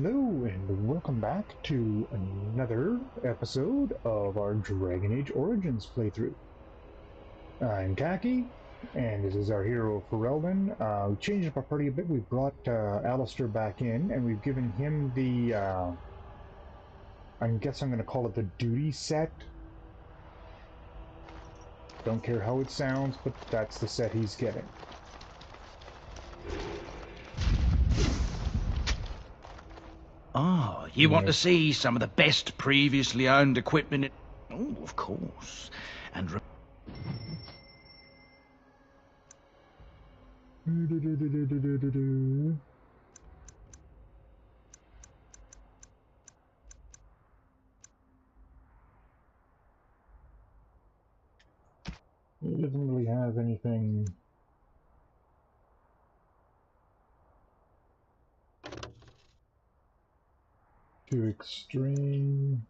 Hello, and welcome back to another episode of our Dragon Age Origins playthrough. I'm Taki, and this is our hero Ferelden. We changed up our party a bit. We brought Alistair back in, and we've given him the, I guess I'm going to call it the duty set. Don't care how it sounds, but that's the set he's getting. Oh, you want to see some of the best previously owned equipment? Oh, of course. And He doesn't really have anything too extreme.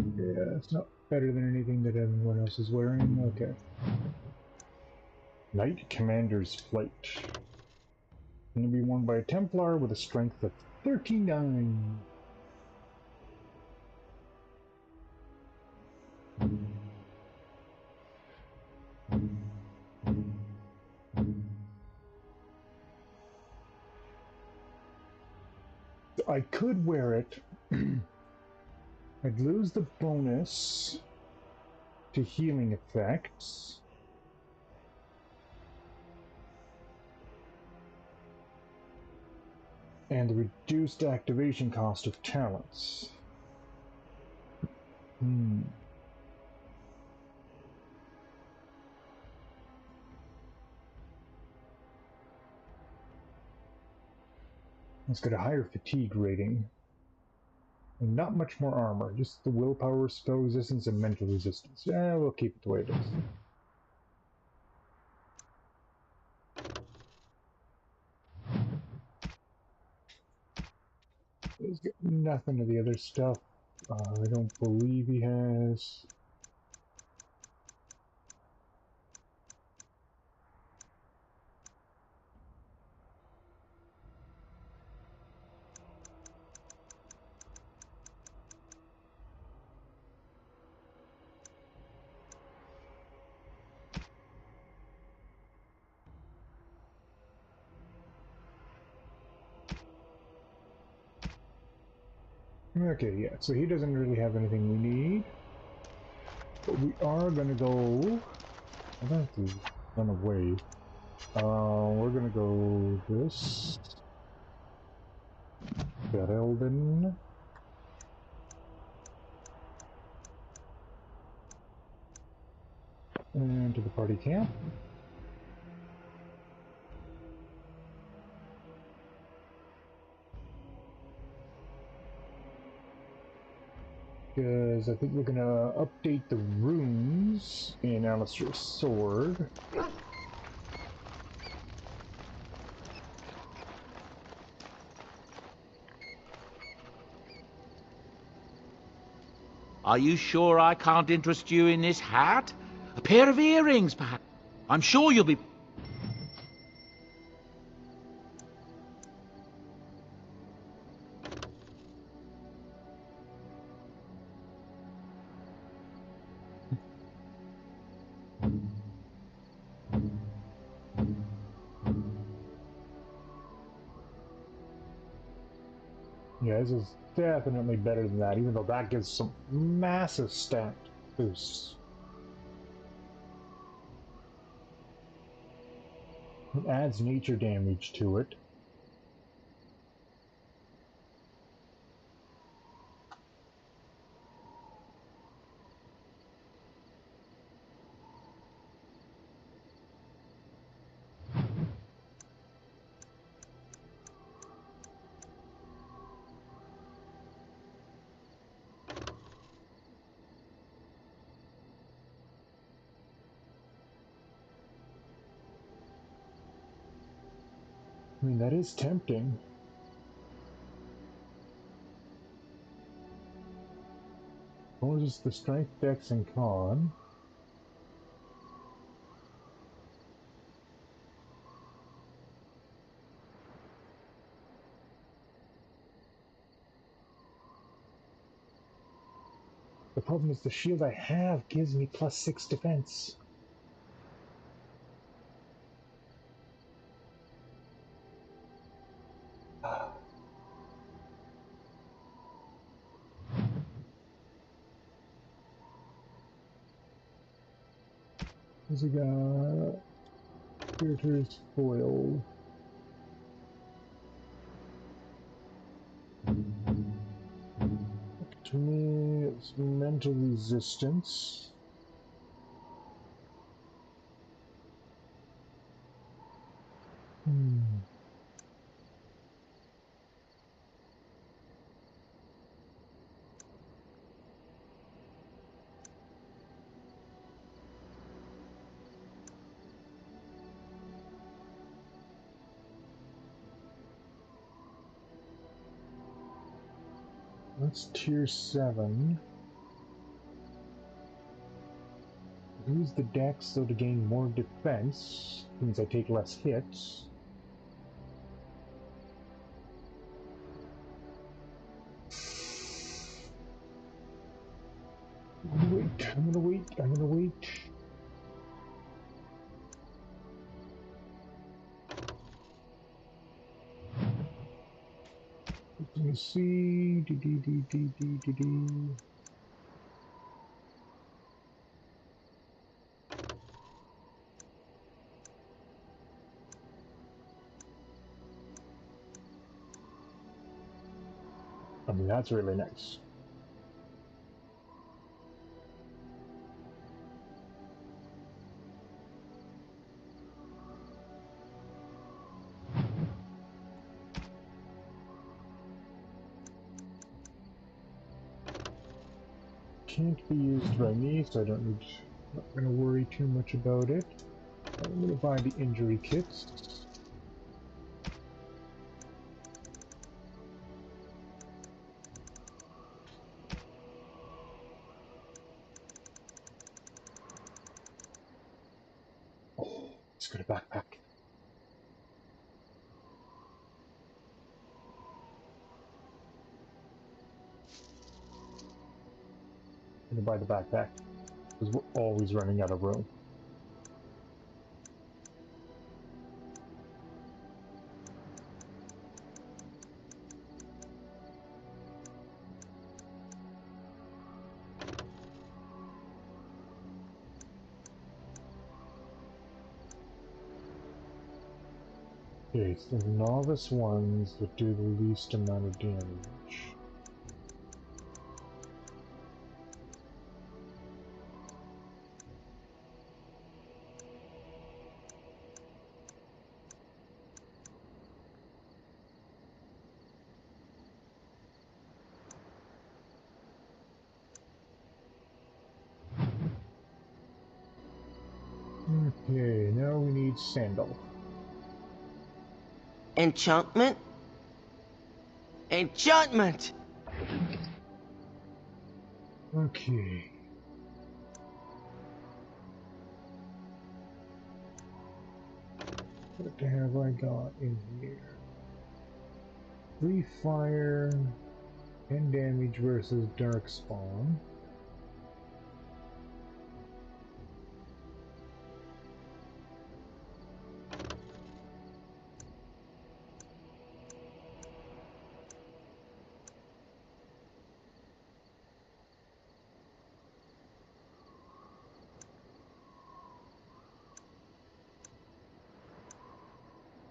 Yeah, it's not better than anything that everyone else is wearing. Okay. Knight Commander's Flight. Going to be worn by a Templar with a strength of 39. I could wear it. I'd lose the bonus to healing effects. And the reduced activation cost of talents. Let's get a higher fatigue rating. And not much more armor, just the willpower, spell resistance, and mental resistance. Yeah, we'll keep it the way it is. He's got nothing of the other stuff. I don't believe he has. Okay, yeah, so he doesn't really have anything we need. But we are gonna go... I don't have to run away. We're gonna go this. Ferelden. And to the party camp. Because I think we're gonna update the runes in Alistair's sword. are you sure I can't interest you in this hat? A pair of earrings, perhaps? I'm sure you'll be... Yeah, this is definitely better than that, even though that gives some massive stat boosts. It adds nature damage to it. I mean, that is tempting. Opposes the strength, dex, and con. The problem is the shield I have gives me +6 defense. There's a guy. Spiritor's foil. To me, it's mental resistance. That's tier 7. Use the dex so to gain more defense. Means I take less hits. I'm gonna wait. Let me see. I mean, that's really nice. Can't be used by me, so I don't need. Not gonna worry too much about it. I'm gonna buy the injury kits. Oh, let's get a backpack. I'm gonna buy the backpack because we're always running out of room. Okay, it's the novice ones that do the least amount of damage. Okay, now we need sandal. Enchantment? Enchantment! Okay. What have I got in here? 3 fire, 10 damage versus Darkspawn.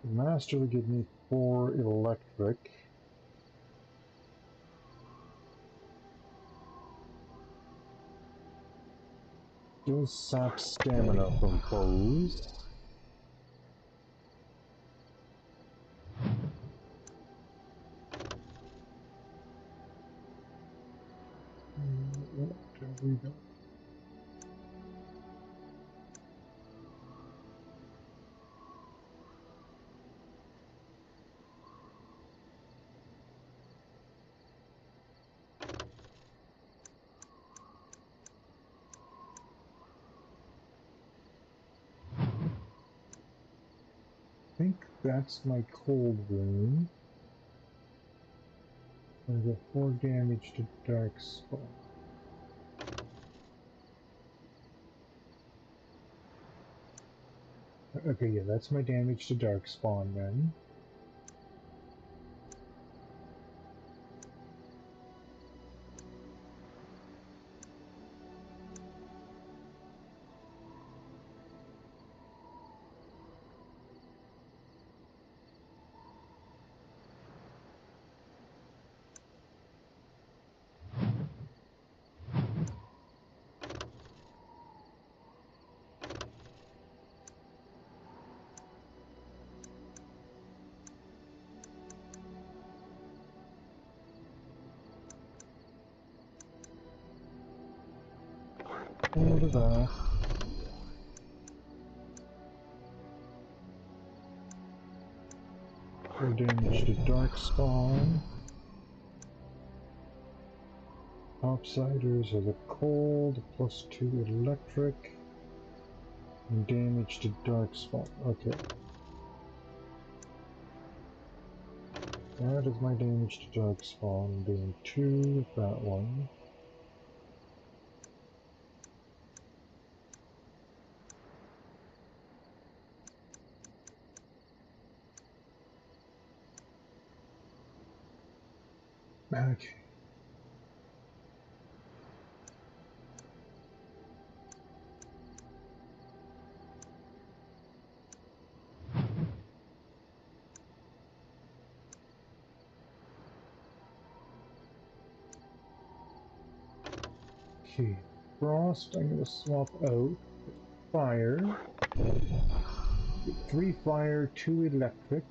The Master will give me 4 electric. Does sap stamina from foes. What have we got? that's my cold room. I get 4 damage to Darkspawn. Okay, yeah, that's my damage to Darkspawn then. Hold of that. For damage to Darkspawn. Topsiders are the cold, +2 electric, and damage to Darkspawn. Okay. That is my damage to Darkspawn, being 2 with that one. Okay. Okay. Frost, I'm going to swap out. Fire. 3 fire, 2 electric.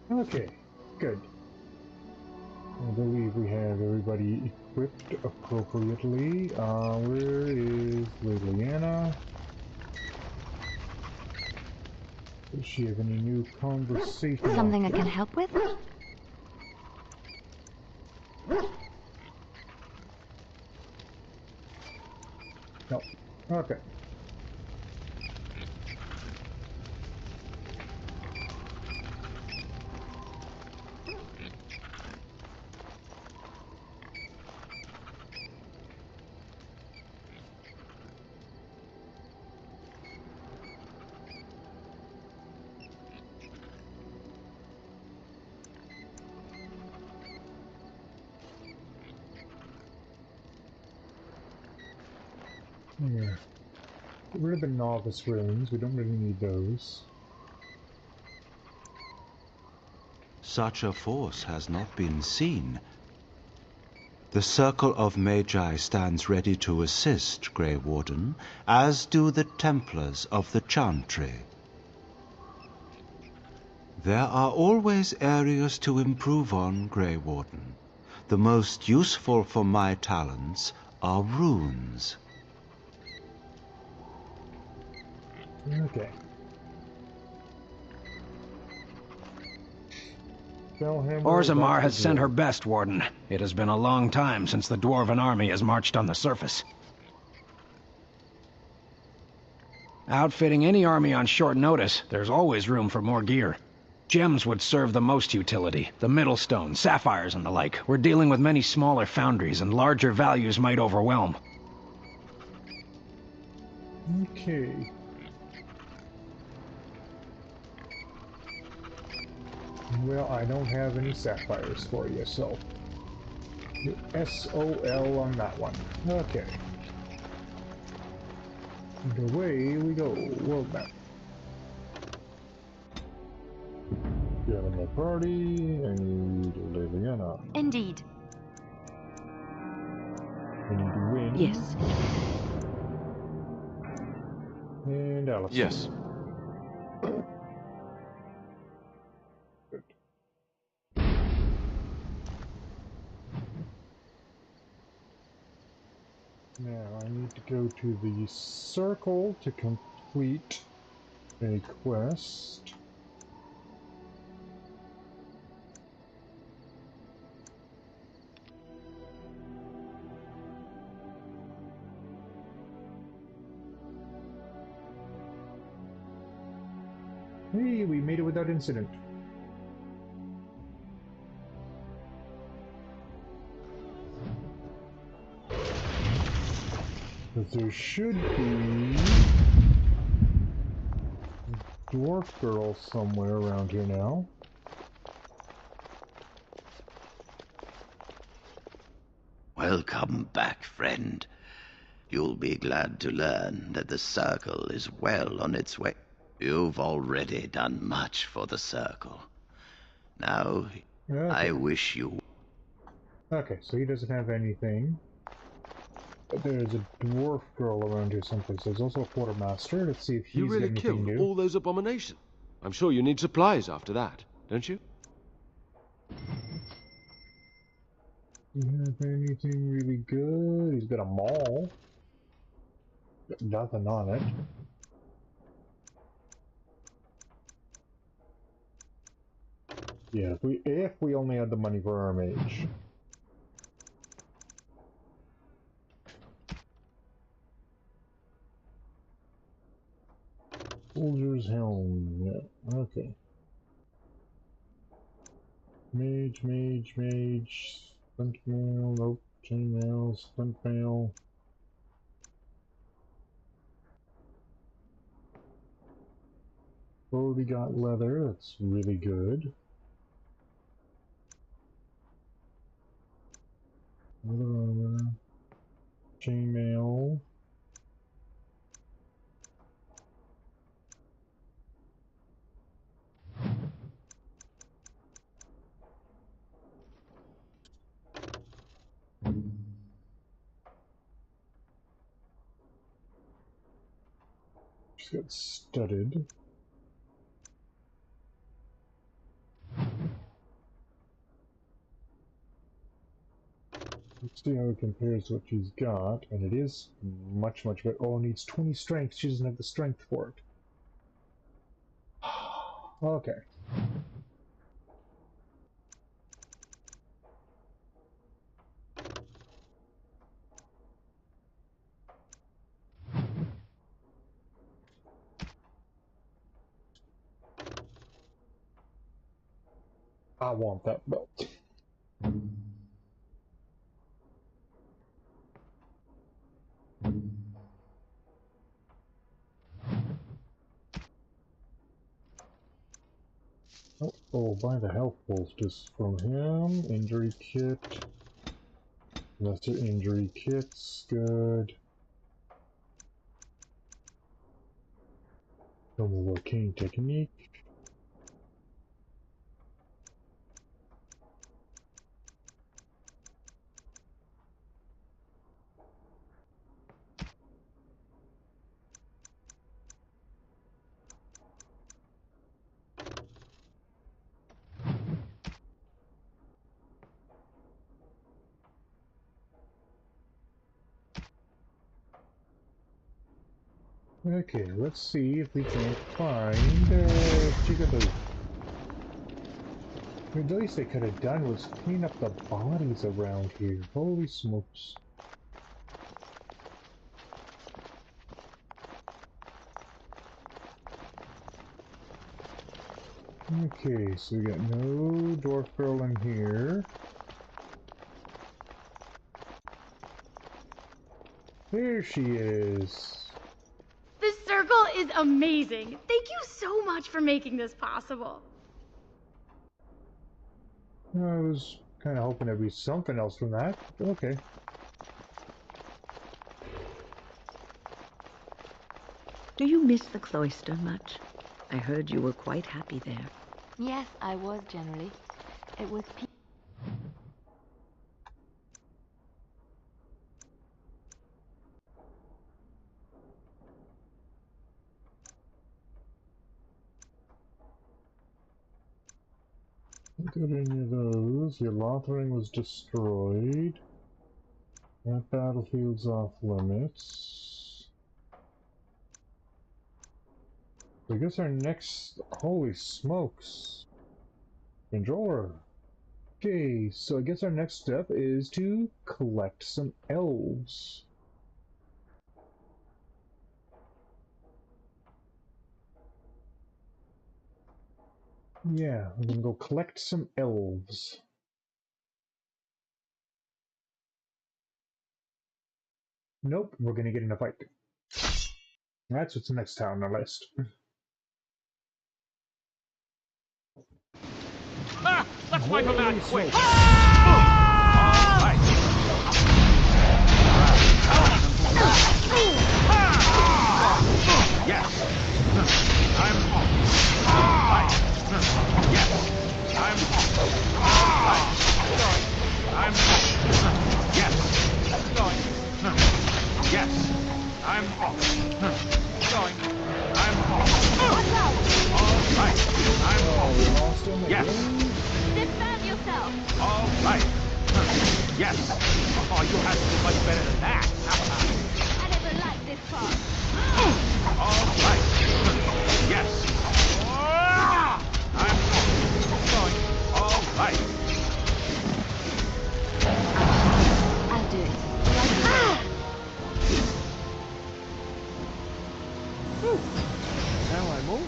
Okay, good. I believe we have everybody equipped appropriately. Where is Liliana? Does she have any new conversation? Something I can help with? No. Okay. Yeah. Get rid of the novice rooms. We don't really need those. Such a force has not been seen. The Circle of Magi stands ready to assist, Grey Warden, as do the Templars of the Chantry. There are always areas to improve on, Grey Warden. The most useful for my talents are runes. Okay. Orzammar has sent her best, Warden. It has been a long time since the Dwarven army has marched on the surface. Outfitting any army on short notice, there's always room for more gear. Gems would serve the most utility. The Middlestone, sapphires and the like. We're dealing with many smaller foundries, and larger values might overwhelm. Okay. Well, I don't have any sapphires for you, so... SOL on that one. Okay. Away we go. World map. Get in the party. I need Liliana. Indeed. I need to win. Yes. And Alice. Yes. Good. Now I need to go to the circle to complete a quest. Hey, we made it without incident. But there should be a dwarf girl somewhere around here now. Welcome back, friend. You'll be glad to learn that the Circle is well on its way. You've already done much for the Circle. Now, Okay. I wish you... Okay, so he doesn't have anything. But there's a dwarf girl around here someplace. There's also a quartermaster. Let's see if he's You got really anything killed new. all those abominations. I'm sure you need supplies after that, don't you? Do you have anything really good? He's got a mall. Got nothing on it. Yeah, if we only had the money for our mage. Soldier's helm. Yeah, okay. Mage. Splint mail, nope. Chainmail, splint mail. Already got leather, that's really good. Leather armor. Chainmail. Just got studded. Let's see how it compares to what she's got, and it is much better. Oh, it needs 20 strength. She doesn't have the strength for it. Okay. I want that belt. Oh, buy the health bolsters from him. Injury kit. Lesser injury kits, good. No more arcane technique. Okay, let's see if we can find Jigaboo. I mean, the least they could have done was clean up the bodies around here. Holy smokes. Okay, so we got no dwarf girl in here. There she is. This circle is amazing. Thank you so much for making this possible. I was kind of hoping there'd be something else from that, but okay. Do you miss the cloister much? I heard you were quite happy there. Yes, I was generally. It was Look at any of those. Your Lothering was destroyed. That battlefield's off limits. I guess our next... Holy smokes. Controller. Okay, so I guess our next step is to collect some elves. Yeah, we're gonna go collect some elves. Nope, we're gonna get in a fight. That's what's next town on the list. Let's wipe them out Holy quick! smokes. Right. Yes. I'm right. Yes. I'm right. I'm yes. Going. Yes. I'm going. I'm all right. I'm Lost him yes. again? Defend yourself! All right. Yes. Oh, you have to do much better than that. I never liked this part. All right. Yes. I'm going. All right. I'll do it. Right away. Now I'm all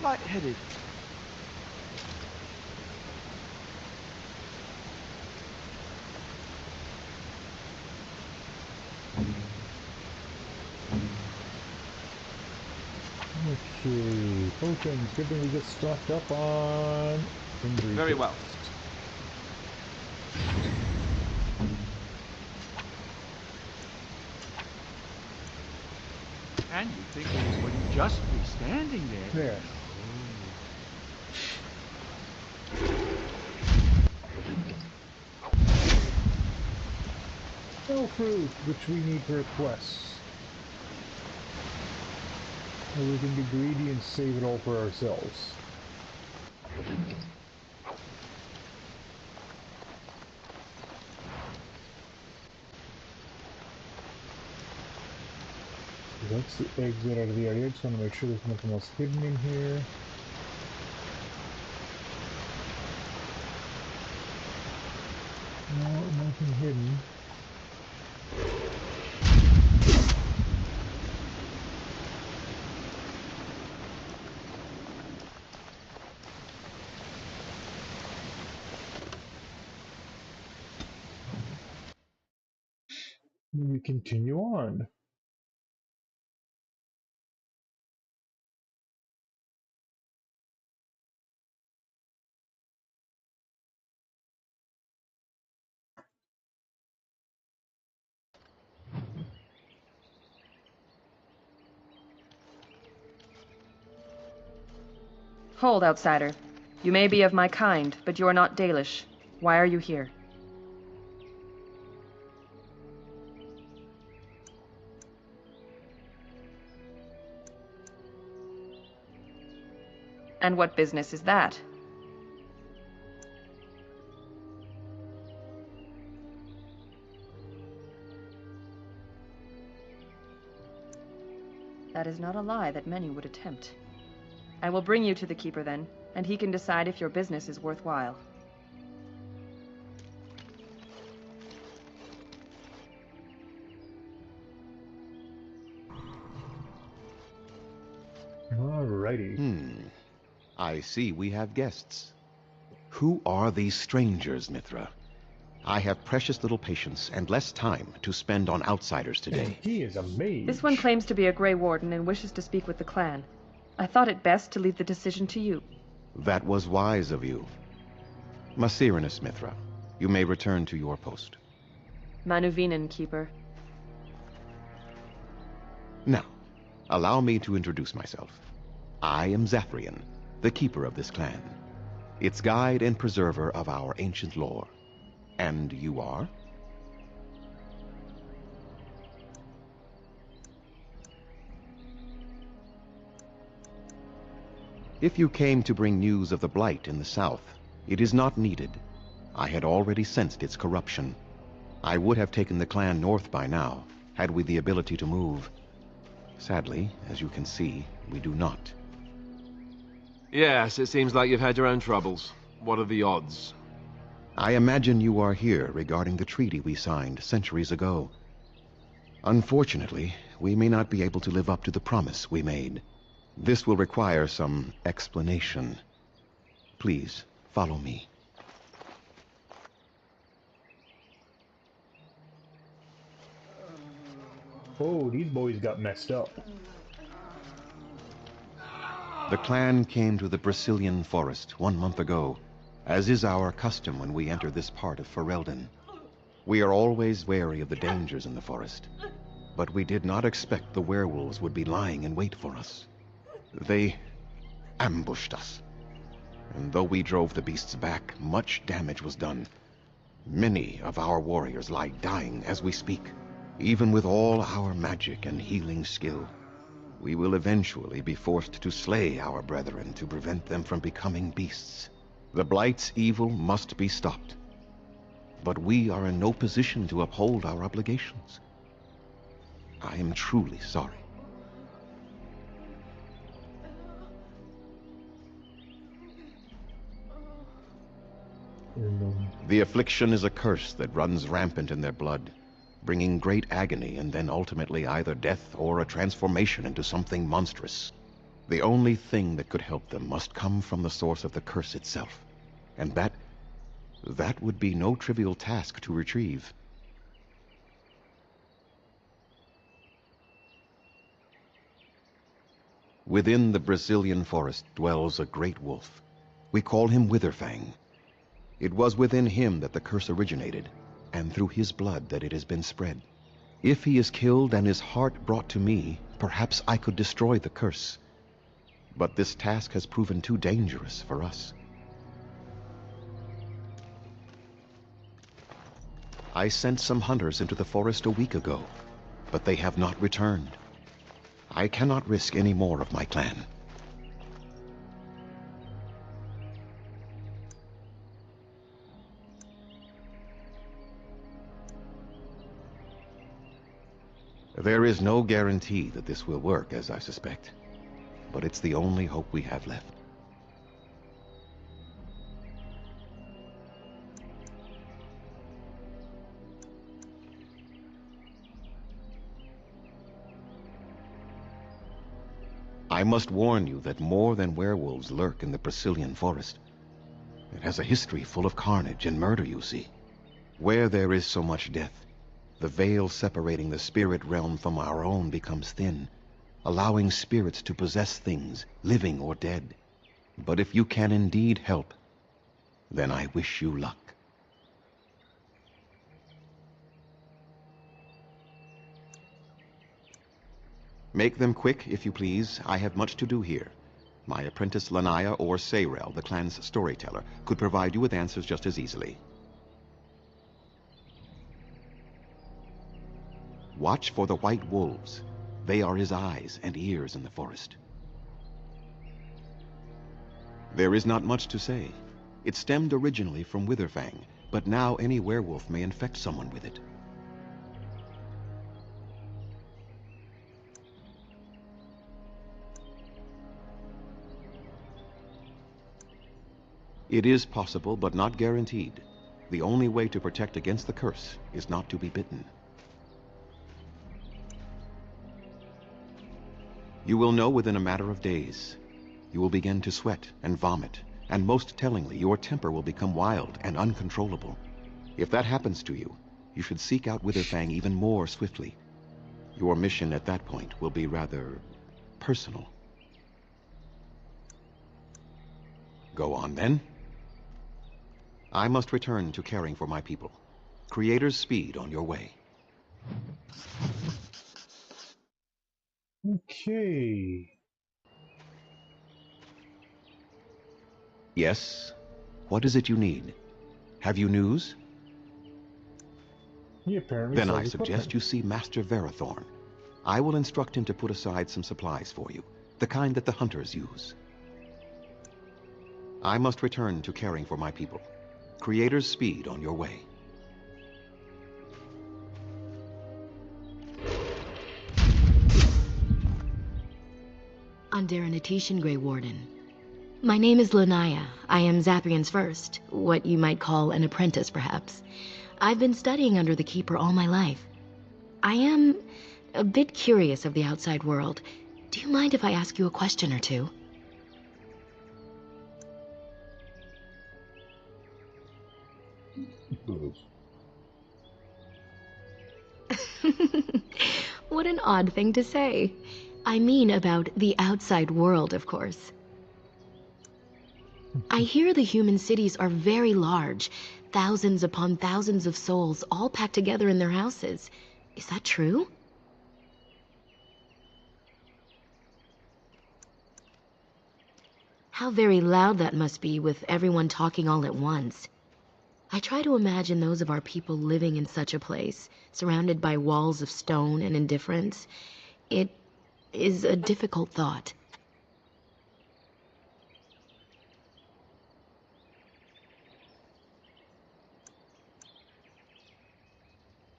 lightheaded. Okay, potions. Good thing we get stocked up on injury. Very well. And you think we would just be standing there? There. No fruit, which we need for quests. Or we can be greedy and save it all for ourselves. That's the exit out of the area. Just want to make sure there's nothing else hidden in here. No, nothing hidden. We continue on. Hold, outsider. You may be of my kind, but you are not Dalish. Why are you here? And what business is that? That is not a lie that many would attempt. I will bring you to the Keeper then, and he can decide if your business is worthwhile. Alrighty. I see we have guests. Who are these strangers, Mithra? I have precious little patience and less time to spend on outsiders today. He is a mage. This one claims to be a Grey Warden and wishes to speak with the clan. I thought it best to leave the decision to you. That was wise of you. Masirinus, Mithra, you may return to your post. Manuvinen, Keeper. Now, allow me to introduce myself. I am Zathrian, the keeper of this clan, its guide and preserver of our ancient lore. And you are? If you came to bring news of the Blight in the south, it is not needed. I had already sensed its corruption. I would have taken the clan north by now, had we the ability to move. Sadly, as you can see, we do not. Yes, it seems like you've had your own troubles. What are the odds? I imagine you are here regarding the treaty we signed centuries ago. Unfortunately, we may not be able to live up to the promise we made. This will require some explanation. Please, follow me. Oh, these boys got messed up. The clan came to the Brazilian forest 1 month ago, as is our custom when we enter this part of Ferelden. We are always wary of the dangers in the forest, but we did not expect the werewolves would be lying in wait for us. They ambushed us, and though we drove the beasts back, much damage was done. Many of our warriors lie dying as we speak. Even with all our magic and healing skill, we will eventually be forced to slay our brethren to prevent them from becoming beasts. The Blight's evil must be stopped, but we are in no position to uphold our obligations. I am truly sorry. The affliction is a curse that runs rampant in their blood, bringing great agony and then ultimately either death or a transformation into something monstrous. The only thing that could help them must come from the source of the curse itself, and that would be no trivial task to retrieve. Within the Brazilian forest dwells a great wolf. We call him Witherfang. It was within him that the curse originated, and through his blood that it has been spread. If he is killed and his heart brought to me, perhaps I could destroy the curse. But this task has proven too dangerous for us. I sent some hunters into the forest a week ago, but they have not returned. I cannot risk any more of my clan. There is no guarantee that this will work, as I suspect, but it's the only hope we have left. I must warn you that more than werewolves lurk in the Brazilian forest. It has a history full of carnage and murder, you see. Where there is so much death, the veil separating the spirit realm from our own becomes thin, allowing spirits to possess things, living or dead. But if you can indeed help, then I wish you luck. Make them quick, if you please. I have much to do here. My apprentice Lanaya or Sayrel, the clan's storyteller, could provide you with answers just as easily. Watch for the white wolves. They are his eyes and ears in the forest. There is not much to say. It stemmed originally from Witherfang, but now any werewolf may infect someone with it. It is possible, but not guaranteed. The only way to protect against the curse is not to be bitten. You will know within a matter of days. You will begin to sweat and vomit, and most tellingly, your temper will become wild and uncontrollable. If that happens to you, you should seek out Witherfang even more swiftly. Your mission at that point will be rather personal. Go on, then. I must return to caring for my people. Creator's speed on your way. Okay. Yes? What is it you need? Have you news? He apparently Then sells I suggest equipment. you see Master Verathorn. I will instruct him to put aside some supplies for you, the kind that the hunters use. I must return to caring for my people. Creator's speed on your way. Underanitation, Grey Warden. My name is Lanaya. I am Zathrian's first, what you might call an apprentice, perhaps. I've been studying under the Keeper all my life. I am a bit curious of the outside world. Do you mind if I ask you a question or two? What an odd thing to say. I mean about the outside world, of course. I hear the human cities are very large, thousands upon thousands of souls all packed together in their houses. Is that true? How very loud that must be with everyone talking all at once. I try to imagine those of our people living in such a place, surrounded by walls of stone and indifference. It is a difficult thought.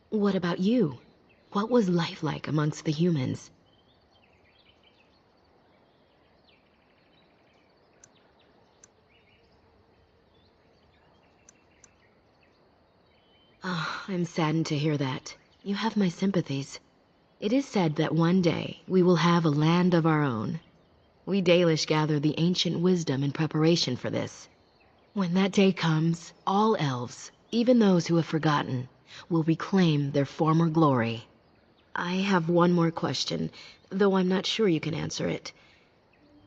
What about you? What was life like amongst the humans? Oh, I'm saddened to hear that. You have my sympathies. It is said that one day we will have a land of our own. We Dalish gather the ancient wisdom in preparation for this. When that day comes, all elves, even those who have forgotten, will reclaim their former glory. I have one more question, though I'm not sure you can answer it.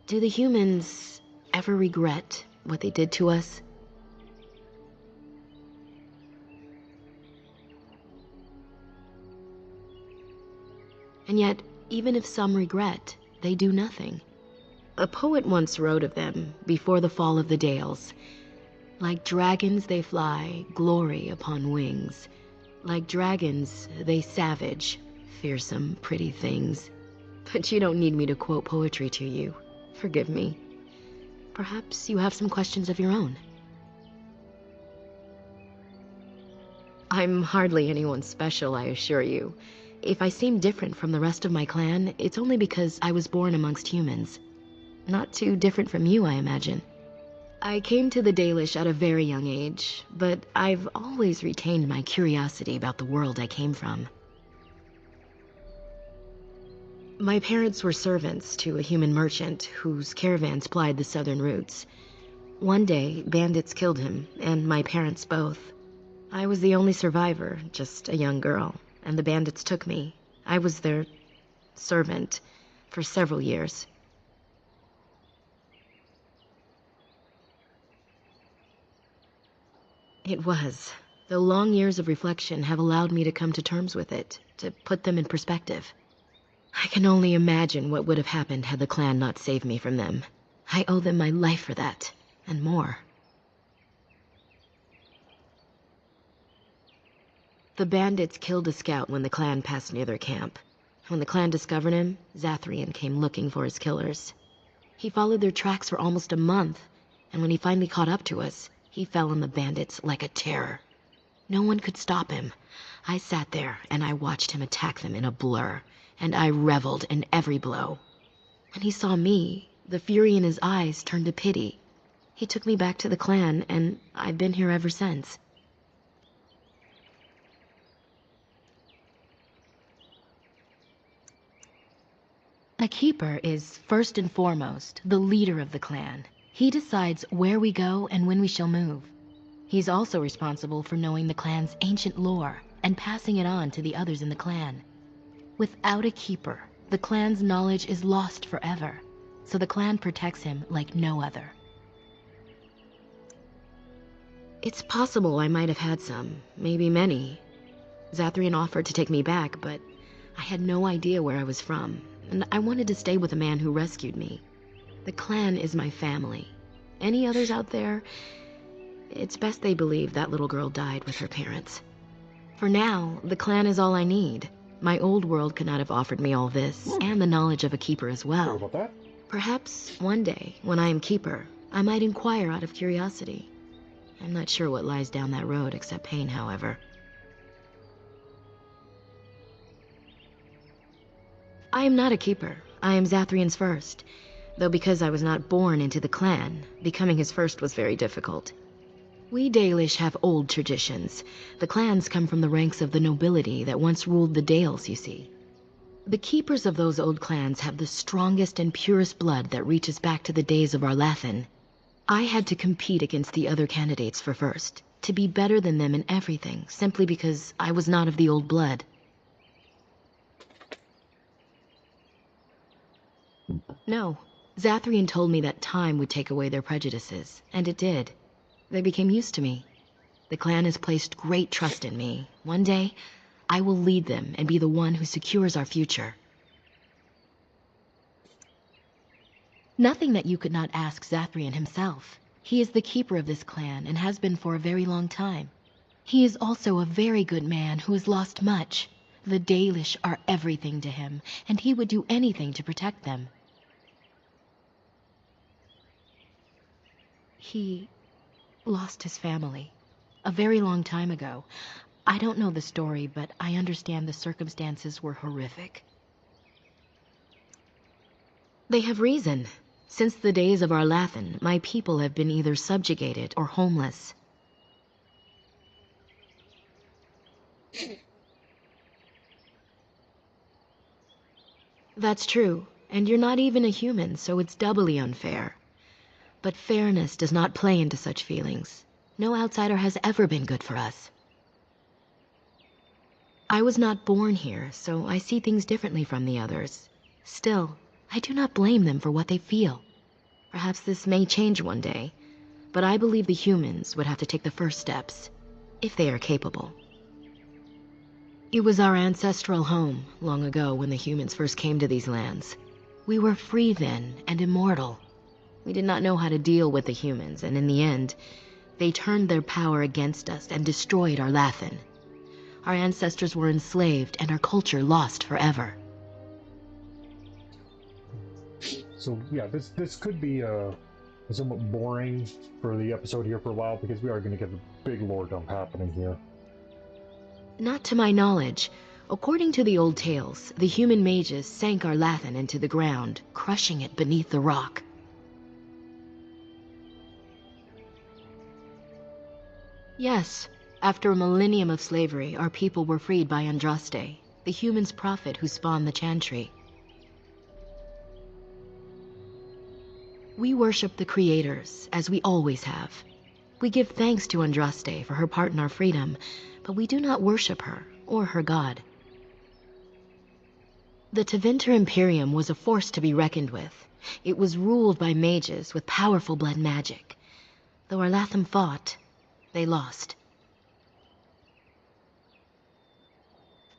Do the humans ever regret what they did to us? And yet, even if some regret, they do nothing. A poet once wrote of them before the fall of the Dales. Like dragons they fly, glory upon wings. Like dragons, they savage, fearsome, pretty things. But you don't need me to quote poetry to you. Forgive me. Perhaps you have some questions of your own. I'm hardly anyone special, I assure you. If I seem different from the rest of my clan, it's only because I was born amongst humans. Not too different from you, I imagine. I came to the Dalish at a very young age, but I've always retained my curiosity about the world I came from. My parents were servants to a human merchant whose caravans plied the southern routes. One day, bandits killed him, and my parents both. I was the only survivor, just a young girl, and the bandits took me. I was their servant for several years. It was, though long years of reflection have allowed me to come to terms with it, to put them in perspective. I can only imagine what would have happened had the clan not saved me from them. I owe them my life for that, and more. The bandits killed a scout when the clan passed near their camp. When the clan discovered him, Zathrian came looking for his killers. He followed their tracks for almost a month, and when he finally caught up to us, he fell on the bandits like a terror. No one could stop him. I sat there and I watched him attack them in a blur, and I reveled in every blow. When he saw me, the fury in his eyes turned to pity. He took me back to the clan, and I've been here ever since. A keeper is, first and foremost, the leader of the clan. He decides where we go and when we shall move. He's also responsible for knowing the clan's ancient lore and passing it on to the others in the clan. Without a keeper, the clan's knowledge is lost forever, so the clan protects him like no other. It's possible I might have had some, maybe many. Zathrian offered to take me back, but I had no idea where I was from, and I wanted to stay with the man who rescued me. The clan is my family. Any others out there? It's best they believe that little girl died with her parents. For now, the clan is all I need. My old world could not have offered me all this, and the knowledge of a keeper as well. Sorry about that. Perhaps one day, when I am keeper, I might inquire out of curiosity. I'm not sure what lies down that road except pain, however. I am not a keeper. I am Zathrian's first. Though because I was not born into the clan, becoming his first was very difficult. We Dalish have old traditions. The clans come from the ranks of the nobility that once ruled the Dales, you see. The keepers of those old clans have the strongest and purest blood that reaches back to the days of Arlathan. I had to compete against the other candidates for first, to be better than them in everything, simply because I was not of the old blood. No, Zathrian told me that time would take away their prejudices, and it did. They became used to me. The clan has placed great trust in me. One day, I will lead them and be the one who secures our future. Nothing that you could not ask Zathrian himself. He is the keeper of this clan and has been for a very long time. He is also a very good man who has lost much. The Dalish are everything to him, and he would do anything to protect them. He lost his family a very long time ago. I don't know the story, but I understand the circumstances were horrific. They have reason. Since the days of Arlathan, my people have been either subjugated or homeless. That's true, and you're not even a human, so it's doubly unfair. But fairness does not play into such feelings. No outsider has ever been good for us. I was not born here, so I see things differently from the others. Still, I do not blame them for what they feel. Perhaps this may change one day, but I believe the humans would have to take the first steps, if they are capable. It was our ancestral home, long ago when the humans first came to these lands. We were free then, and immortal. We did not know how to deal with the humans, and in the end, they turned their power against us and destroyed Arlathan. Our ancestors were enslaved, and our culture lost forever. So yeah, this could be somewhat boring for the episode here for a while, because we are going to get a big lore dump happening here. Not to my knowledge. According to the old tales, the human mages sank Arlathan into the ground, crushing it beneath the rock. Yes, after a millennium of slavery, our people were freed by Andraste, the human's prophet who spawned the Chantry. We worship the creators, as we always have. We give thanks to Andraste for her part in our freedom, but we do not worship her or her god. The Tevinter Imperium was a force to be reckoned with. It was ruled by mages with powerful blood magic. Though Arlathan fought, they lost.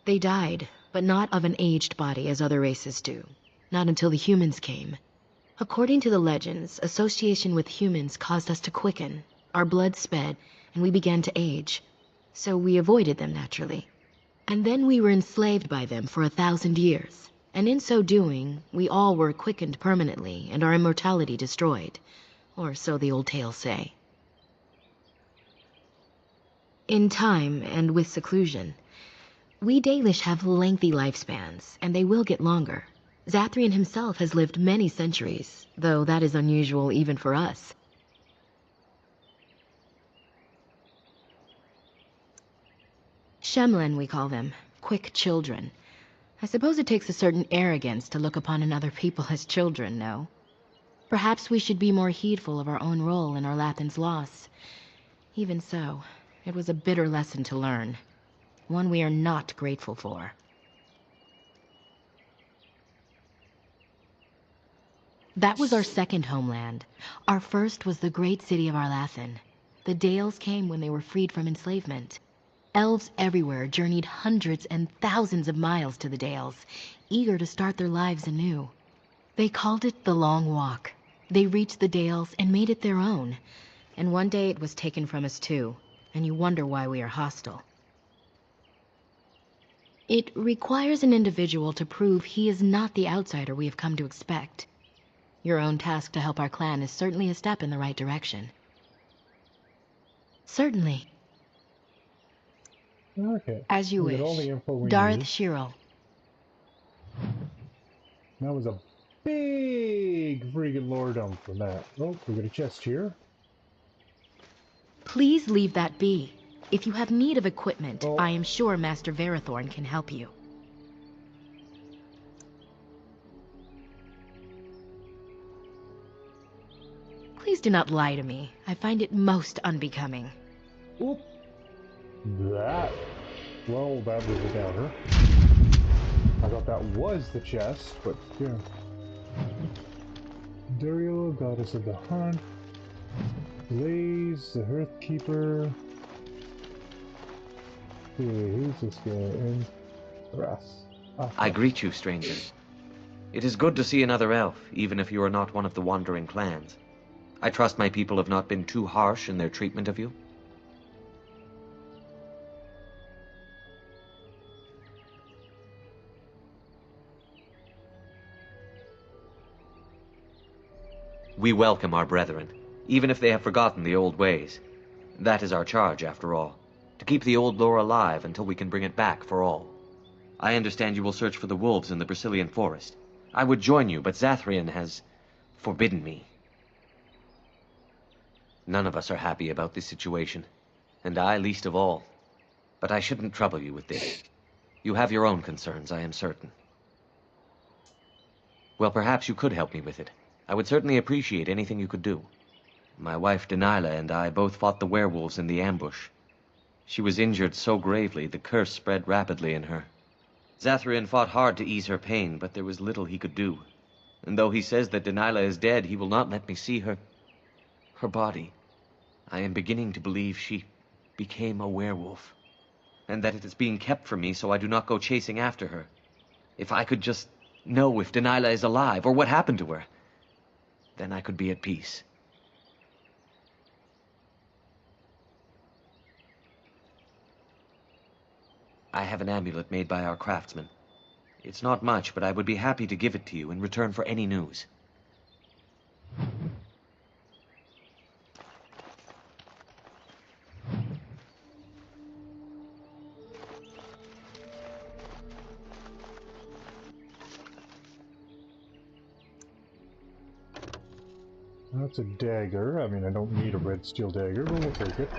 They died, but not of an aged body as other races do. Not until the humans came. According to the legends, association with humans caused us to quicken. Our blood sped, and we began to age. So we avoided them naturally. And then we were enslaved by them for 1,000 years. And in so doing, we all were quickened permanently and our immortality destroyed. Or so the old tales say. In time, and with seclusion, we Dalish have lengthy lifespans, and they will get longer. Zathrian himself has lived many centuries, though that is unusual even for us. Shemlen, we call them. Quick children. I suppose it takes a certain arrogance to look upon another people as children, no? Perhaps we should be more heedful of our own role in Orlathan's loss. Even so, it was a bitter lesson to learn. One we are not grateful for. That was our second homeland. Our first was the great city of Orlathan. The Dales came when they were freed from enslavement. Elves everywhere journeyed hundreds and thousands of miles to the Dales, eager to start their lives anew. They called it the Long Walk. They reached the Dales and made it their own. And one day it was taken from us too, and you wonder why we are hostile. It requires an individual to prove he is not the outsider we have come to expect. Your own task to help our clan is certainly a step in the right direction. Certainly. Okay. As you We wish. got all the info we Darth need. Shirel. That was a big freaking lordom from that. Oh, we got a chest here. Please leave that be. If you have need of equipment, I am sure Master Verathorn can help you. Please do not lie to me. I find it most unbecoming. Oop. That. Well, that was a downer. I thought that was the chest, but yeah. Dario, goddess of the hunt. Blaze, the Hearth Keeper. Okay, who's this guy? And Ras. I greet you, strangers. It is good to see another elf, even if you are not one of the wandering clans. I trust my people have not been too harsh in their treatment of you. We welcome our brethren, even if they have forgotten the old ways. That is our charge, after all, to keep the old lore alive until we can bring it back for all. I understand you will search for the wolves in the Brazilian forest. I would join you, but Zathrian has forbidden me. None of us are happy about this situation, and I least of all. But I shouldn't trouble you with this. You have your own concerns, I am certain. Well, perhaps you could help me with it. I would certainly appreciate anything you could do. My wife Denilah and I both fought the werewolves in the ambush. She was injured so gravely, the curse spread rapidly in her. Zathrian fought hard to ease her pain, but there was little he could do. And though he says that Denilah is dead, he will not let me see her body. I am beginning to believe she became a werewolf, and that it is being kept from me so I do not go chasing after her. If I could just know if Denilah is alive, or what happened to her, then I could be at peace. I have an amulet made by our craftsman. It's not much, but I would be happy to give it to you in return for any news. That's a dagger. I mean, I don't need a red steel dagger, but we'll take it.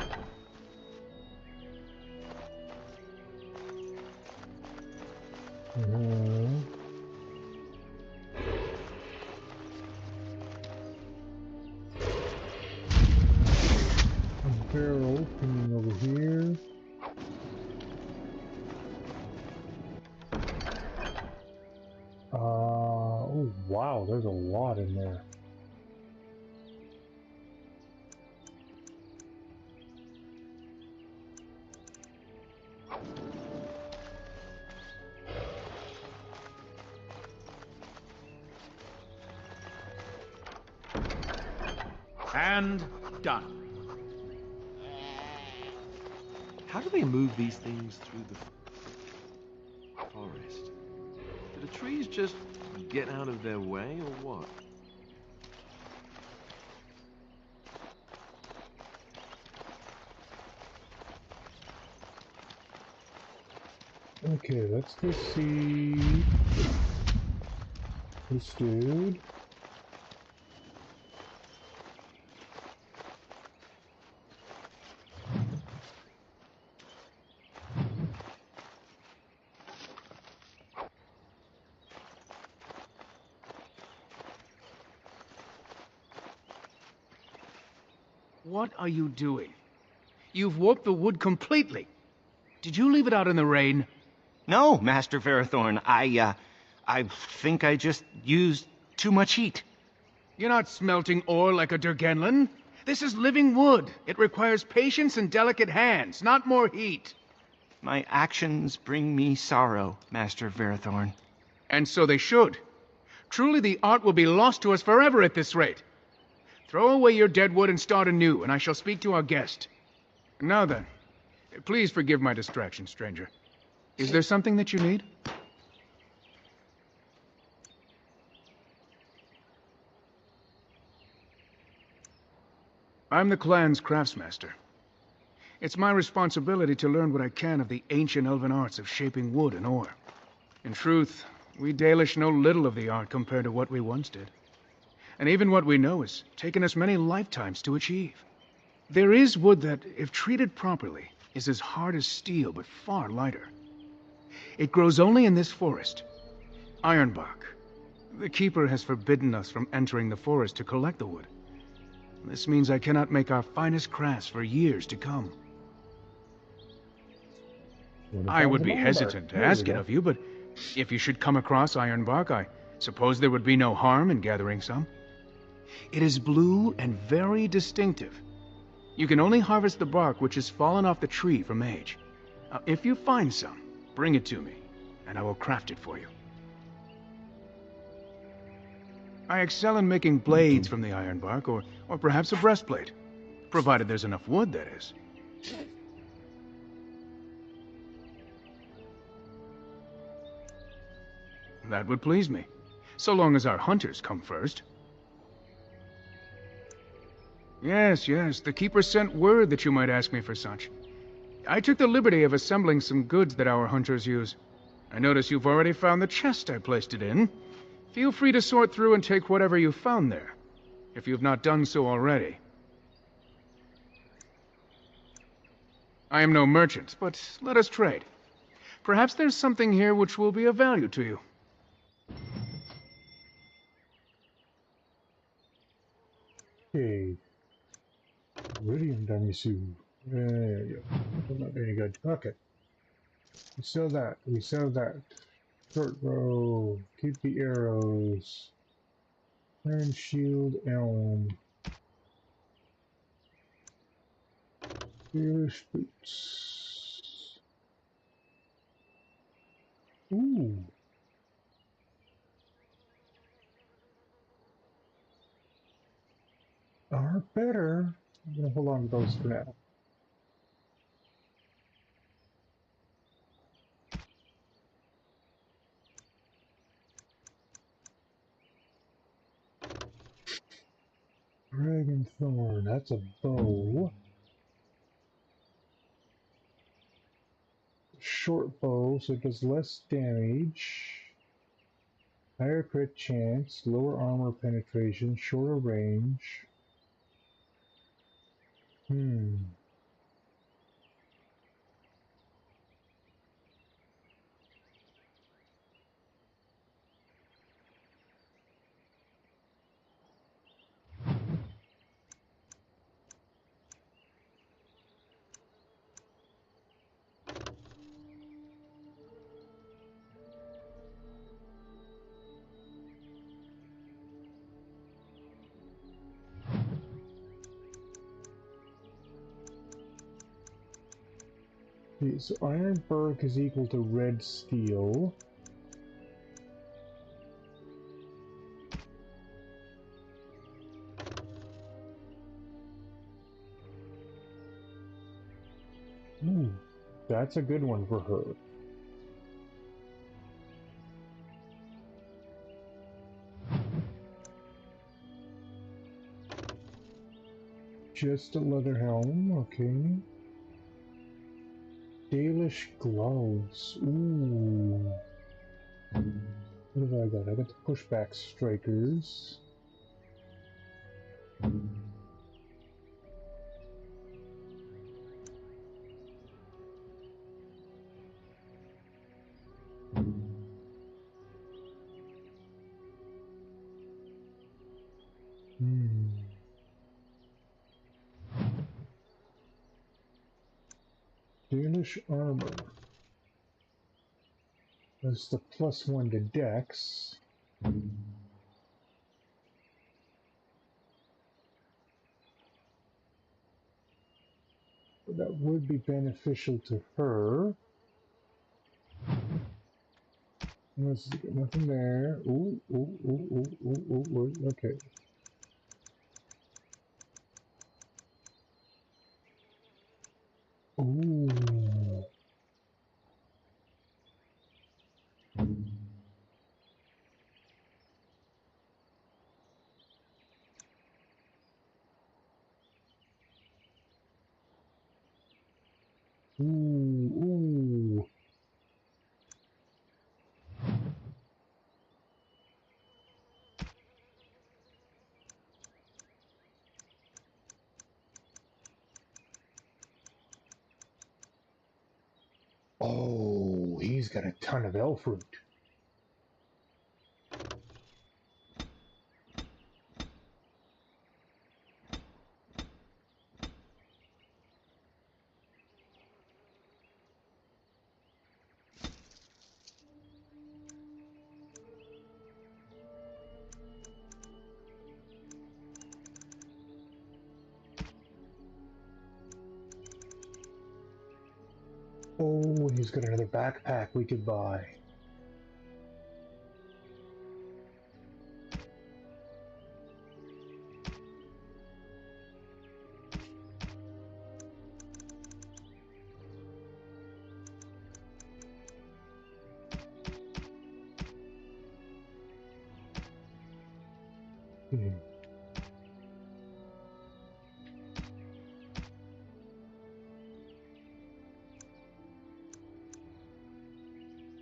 A barrel coming over here. Oh wow, there's a lot in there. And done. How do they move these things through the forest? Do the trees just get out of their way, or what? Okay, let's go see this dude. What are you doing? You've warped the wood completely. Did you leave it out in the rain? No, Master Ferrothorn. I think I just used too much heat. You're not smelting ore like a Durgenlin. This is living wood. It requires patience and delicate hands, not more heat. My actions bring me sorrow, Master Ferrothorn. And so they should. Truly the art will be lost to us forever at this rate. Throw away your dead wood and start anew, and I shall speak to our guest. Now then, please forgive my distraction, stranger. Is there something that you need? I'm the clan's craftsmaster. It's my responsibility to learn what I can of the ancient elven arts of shaping wood and ore. In truth, we Dalish know little of the art compared to what we once did. And even what we know has taken us many lifetimes to achieve. There is wood that, if treated properly, is as hard as steel but far lighter. It grows only in this forest, Ironbark. The Keeper has forbidden us from entering the forest to collect the wood. This means I cannot make our finest crafts for years to come. I would be hesitant to ask it of you, but if you should come across Ironbark, I suppose there would be no harm in gathering some. It is blue and very distinctive. You can only harvest the bark which has fallen off the tree from age. If you find some, bring it to me, and I will craft it for you. I excel in making blades from the ironbark, or perhaps a breastplate. Provided there's enough wood, that is. That would please me, so long as our hunters come first. Yes, the Keeper sent word that you might ask me for such. I took the liberty of assembling some goods that our hunters use. I notice you've already found the chest I placed it in. Feel free to sort through and take whatever you found there, if you've not done so already. I am no merchant, but let us trade. Perhaps there's something here which will be of value to you. Okay. Iridium Damisu. There you go. Still not very good. Okay. We sell that. We sell that. Short bow. Keep the arrows. Iron shield. Elm. Irish boots. Ooh. Are better. I'm gonna hold on to those for now. Dragon Thorn, that's a bow. Short bow, so it does less damage. Higher crit chance, lower armor penetration, shorter range. Okay, so Ironbark is equal to red steel. That's a good one for her. Just a leather helm, okay. Dalish gloves. Ooh. What have I got? I got the pushback strikers. Danish armor. That's the +1 to Dex. That would be beneficial to her. Nothing there. Ooh, ooh, ooh, ooh, ooh, ooh, ooh. Okay. Ooh. Ooh, ooh. Oh, he's got a ton of elf root. Oh, he's got another backpack we could buy.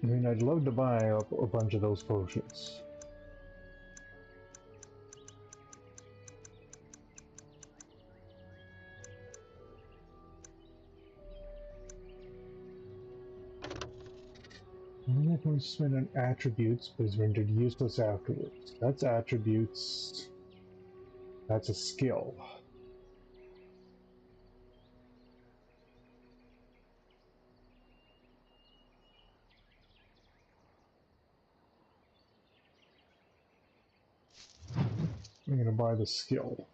I mean, I'd love to buy a bunch of those potions. I'm not going to spend on attributes, but is rendered useless afterwards. That's attributes. That's a skill. I'm going to buy the skill.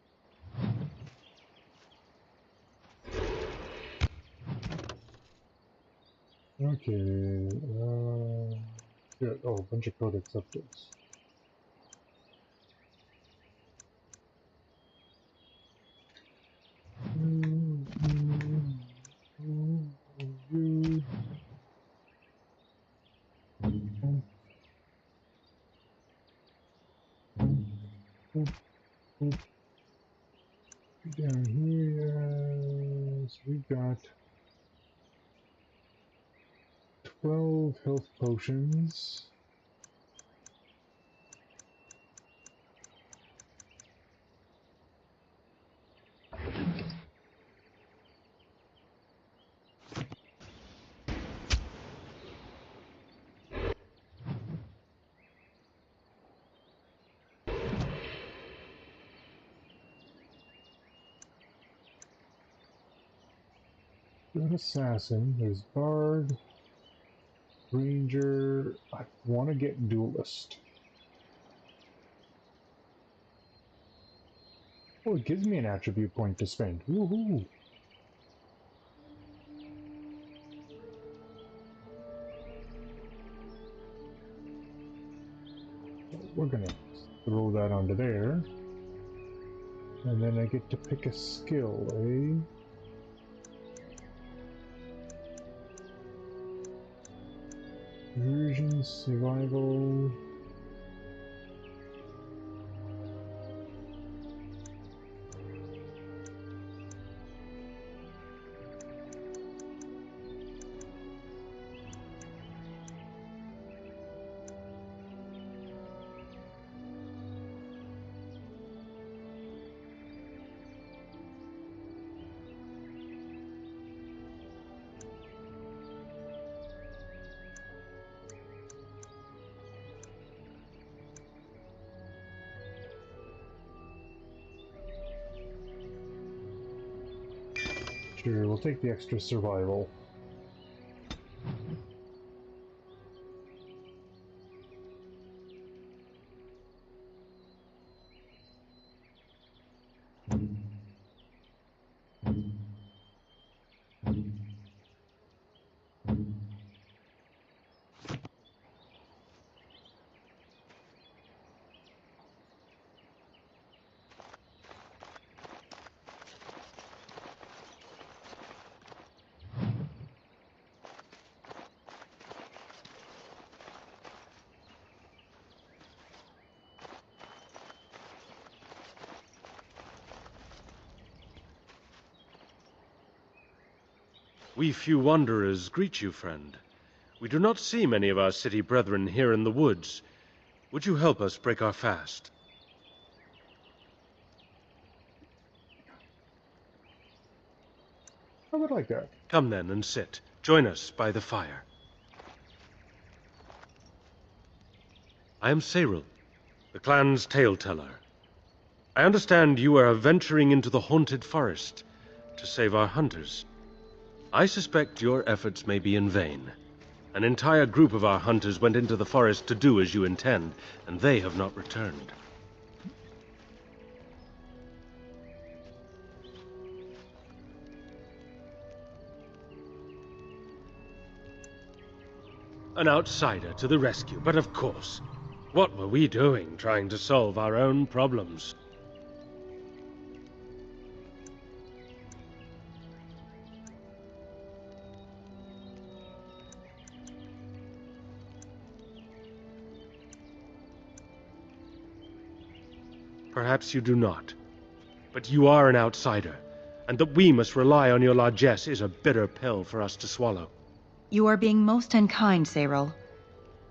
Okay, yeah, oh, a bunch of codex updates. Down here, so we've got 12 health potions. Good assassin, there's bard, ranger. I want to get duelist. Oh, it gives me an attribute point to spend. Woohoo! We're gonna throw that onto there. And then I get to pick a skill, eh? Version, survival. Sure, we'll take the extra survival. We few wanderers greet you, friend. We do not see many of our city brethren here in the woods. Would you help us break our fast? I would like that. Come then and sit. Join us by the fire. I am Seril, the clan's tale-teller. I understand you are venturing into the haunted forest to save our hunters. I suspect your efforts may be in vain. An entire group of our hunters went into the forest to do as you intend, and they have not returned. An outsider to the rescue, but of course, what were we doing trying to solve our own problems? Perhaps you do not. But you are an outsider, and that we must rely on your largesse is a bitter pill for us to swallow. You are being most unkind, Seril.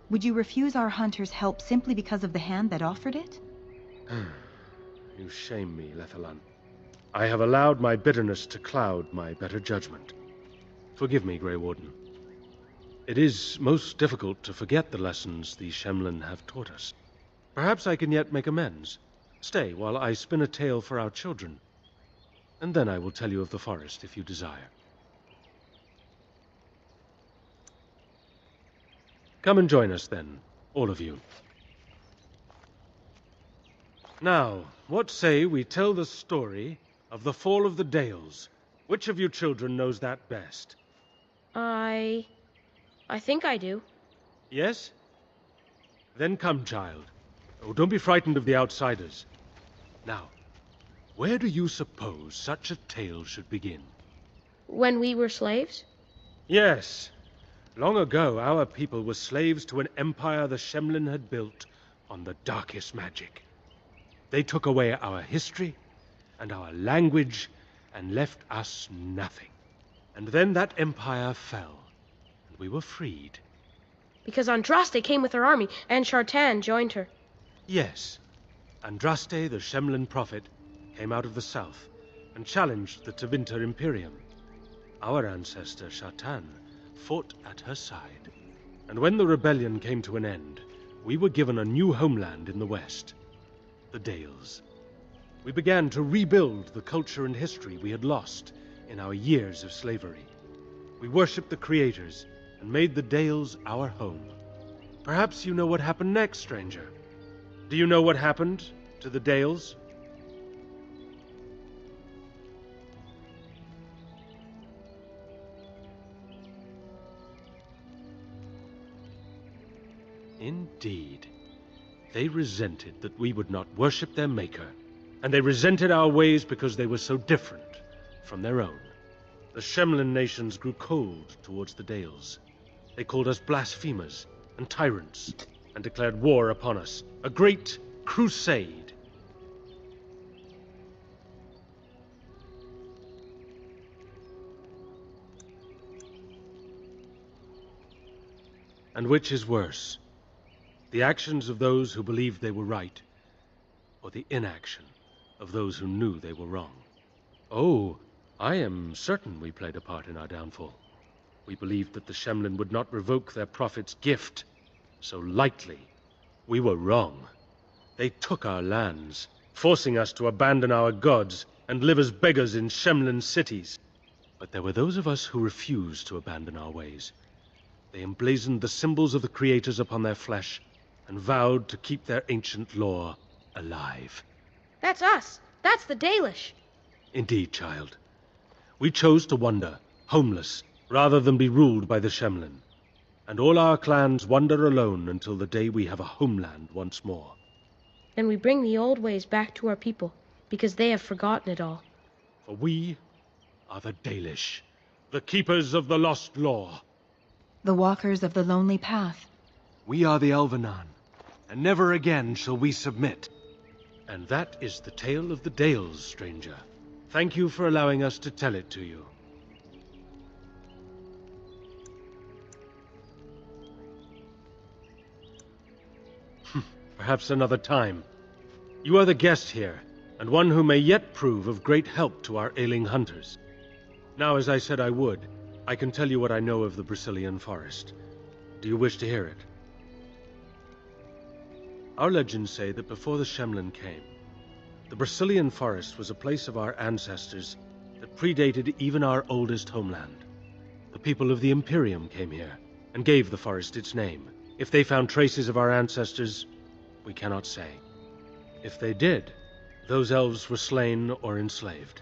Would you refuse our hunters' help simply because of the hand that offered it? You shame me, Lethalan. I have allowed my bitterness to cloud my better judgment. Forgive me, Grey Warden. It is most difficult to forget the lessons the Shemlin have taught us. Perhaps I can yet make amends. Stay while I spin a tale for our children, and then I will tell you of the forest if you desire. Come and join us then, all of you. Now, what say we tell the story of the fall of the Dales? Which of you children knows that best? I think I do. Yes? Then come, child. Oh, don't be frightened of the outsiders. Now, where do you suppose such a tale should begin? When we were slaves? Yes. Long ago, our people were slaves to an empire the Shemlin had built on the darkest magic. They took away our history and our language and left us nothing. And then that empire fell, and we were freed. Because Andraste came with her army, and Shartan joined her. Yes. Andraste, the Shemlin prophet, came out of the south and challenged the Tevinter Imperium. Our ancestor, Shartan, fought at her side. And when the rebellion came to an end, we were given a new homeland in the west, the Dales. We began to rebuild the culture and history we had lost in our years of slavery. We worshipped the creators and made the Dales our home. Perhaps you know what happened next, stranger. Do you know what happened to the Dales? Indeed. They resented that we would not worship their maker, and they resented our ways because they were so different from their own. The Shemlin nations grew cold towards the Dales. They called us blasphemers and tyrants, and declared war upon us, a great crusade. And which is worse, the actions of those who believed they were right, or the inaction of those who knew they were wrong? Oh, I am certain we played a part in our downfall. We believed that the Shemlin would not revoke their prophet's gift so lightly. We were wrong. They took our lands, forcing us to abandon our gods and live as beggars in Shemlin cities. But there were those of us who refused to abandon our ways. They emblazoned the symbols of the creators upon their flesh and vowed to keep their ancient lore alive. That's us. That's the Dalish. Indeed, child. We chose to wander, homeless, rather than be ruled by the Shemlin. And all our clans wander alone until the day we have a homeland once more. Then we bring the old ways back to our people, because they have forgotten it all. For we are the Dalish, the keepers of the lost lore. The walkers of the lonely path. We are the Elvenan, and never again shall we submit. And that is the tale of the Dales, stranger. Thank you for allowing us to tell it to you. Perhaps another time. You are the guest here, and one who may yet prove of great help to our ailing hunters. Now, as I said I would, I can tell you what I know of the Brazilian forest. Do you wish to hear it? Our legends say that before the Shemlin came, the Brazilian forest was a place of our ancestors that predated even our oldest homeland. The people of the Imperium came here and gave the forest its name. If they found traces of our ancestors, we cannot say. If they did, those elves were slain or enslaved.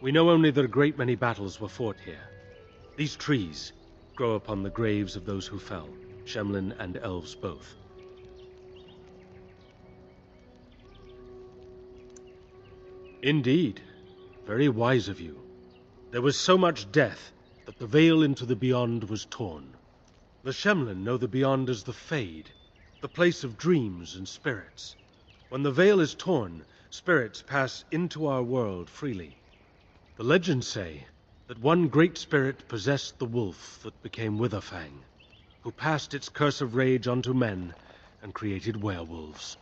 We know only that a great many battles were fought here. These trees grow upon the graves of those who fell, Shemlin and elves both. Indeed. Very wise of you. There was so much death that the veil into the Beyond was torn. The Shemlin know the Beyond as the Fade, the place of dreams and spirits. When the veil is torn, spirits pass into our world freely. The legends say that one great spirit possessed the wolf that became Witherfang, who passed its curse of rage onto men and created werewolves.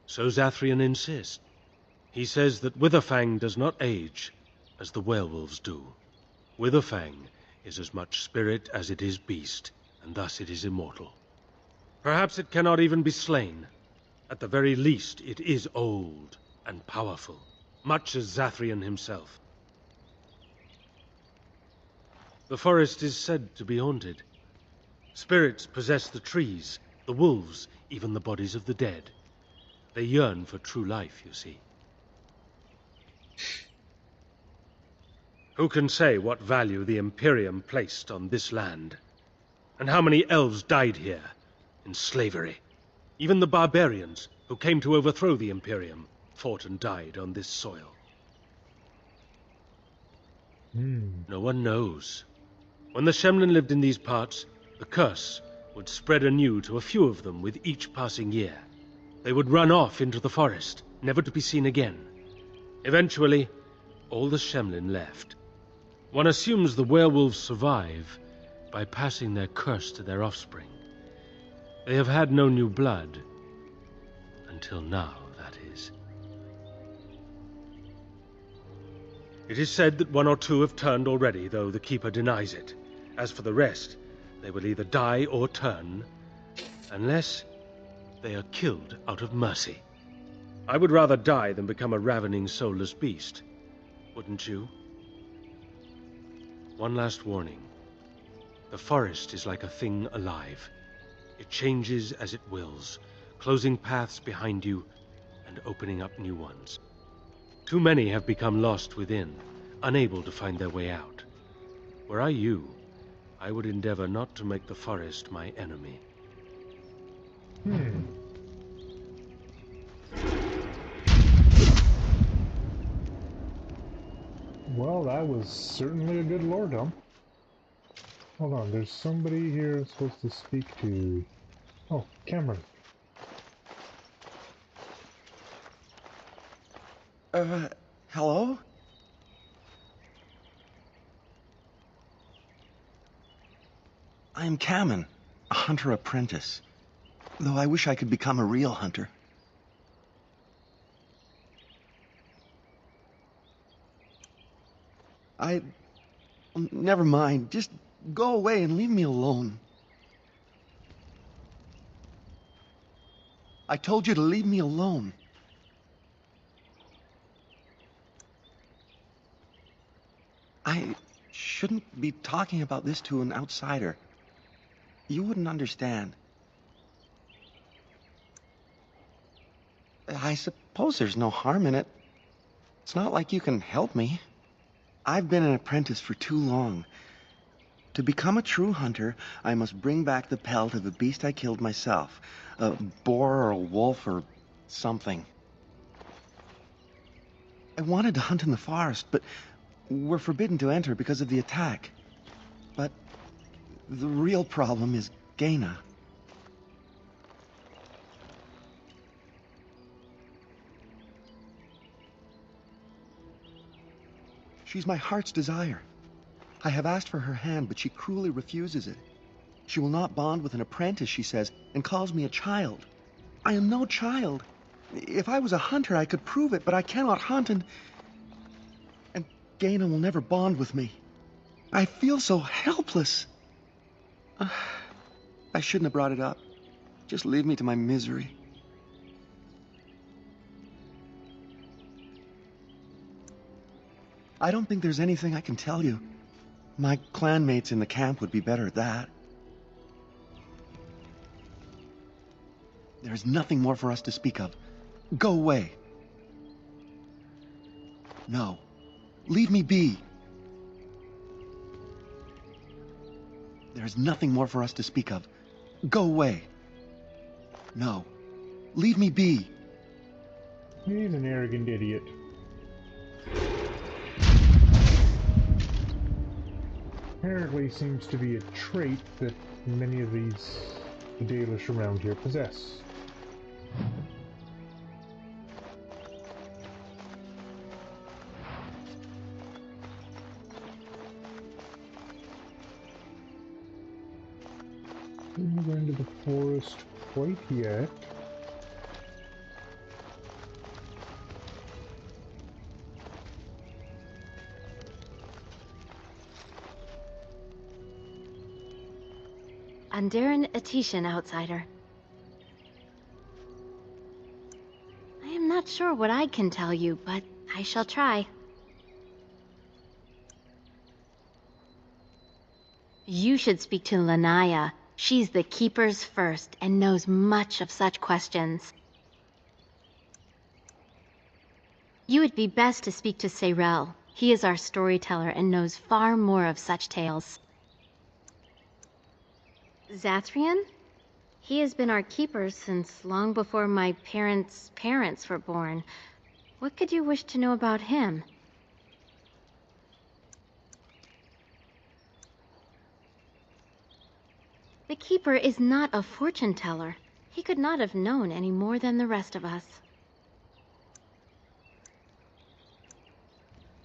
So Zathrian insists. He says that Witherfang does not age as the werewolves do. Witherfang is as much spirit as it is beast, and thus it is immortal. Perhaps it cannot even be slain. At the very least, it is old and powerful, much as Zathrian himself. The forest is said to be haunted. Spirits possess the trees, the wolves, even the bodies of the dead. They yearn for true life, you see. Who can say what value the Imperium placed on this land? And how many elves died here, in slavery? Even the barbarians, who came to overthrow the Imperium, fought and died on this soil. No one knows. When the Shemlin lived in these parts, the curse would spread anew to a few of them with each passing year. They would run off into the forest, never to be seen again. Eventually, all the Shemlin left. One assumes the werewolves survive by passing their curse to their offspring. They have had no new blood. Until now, that is. It is said that one or two have turned already, though the Keeper denies it. As for the rest, they will either die or turn, unless they are killed out of mercy. I would rather die than become a ravening, soulless beast. Wouldn't you? One last warning. The forest is like a thing alive. It changes as it wills, closing paths behind you and opening up new ones. Too many have become lost within, unable to find their way out. Were I you, I would endeavor not to make the forest my enemy. Well, that was certainly a good lore dump. Hold on, there's somebody here I'm supposed to speak to. Oh, Cameron. Hello? I am Cameron, a hunter apprentice. Though I wish I could become a real hunter. Never mind. Just go away and leave me alone. I told you to leave me alone. I shouldn't be talking about this to an outsider. You wouldn't understand. I suppose there's no harm in it. It's not like you can help me. I've been an apprentice for too long. To become a true hunter, I must bring back the pelt of a beast I killed myself. A boar or a wolf or something. I wanted to hunt in the forest, but we're forbidden to enter because of the attack. But the real problem is Gaina. She's my heart's desire. I have asked for her hand, but she cruelly refuses it. She will not bond with an apprentice, she says, and calls me a child. I am no child. If I was a hunter, I could prove it, but I cannot hunt, and Gaina will never bond with me. I feel so helpless. I shouldn't have brought it up. Just leave me to my misery. I don't think there's anything I can tell you. My clanmates in the camp would be better at that. There is nothing more for us to speak of. Go away. No. Leave me be. There is nothing more for us to speak of. Go away. No. Leave me be. He's an arrogant idiot. Apparently seems to be a trait that many of the Dalish around here possess. I'm not going to the forest quite yet. Andaran Atishan, outsider. I am not sure what I can tell you, but I shall try. You should speak to Lanaya. She's the Keeper's first and knows much of such questions. You would be best to speak to Serel. He is our storyteller and knows far more of such tales. Zathrian? He has been our keeper since long before my parents' parents were born. What could you wish to know about him? The keeper is not a fortune teller. He could not have known any more than the rest of us.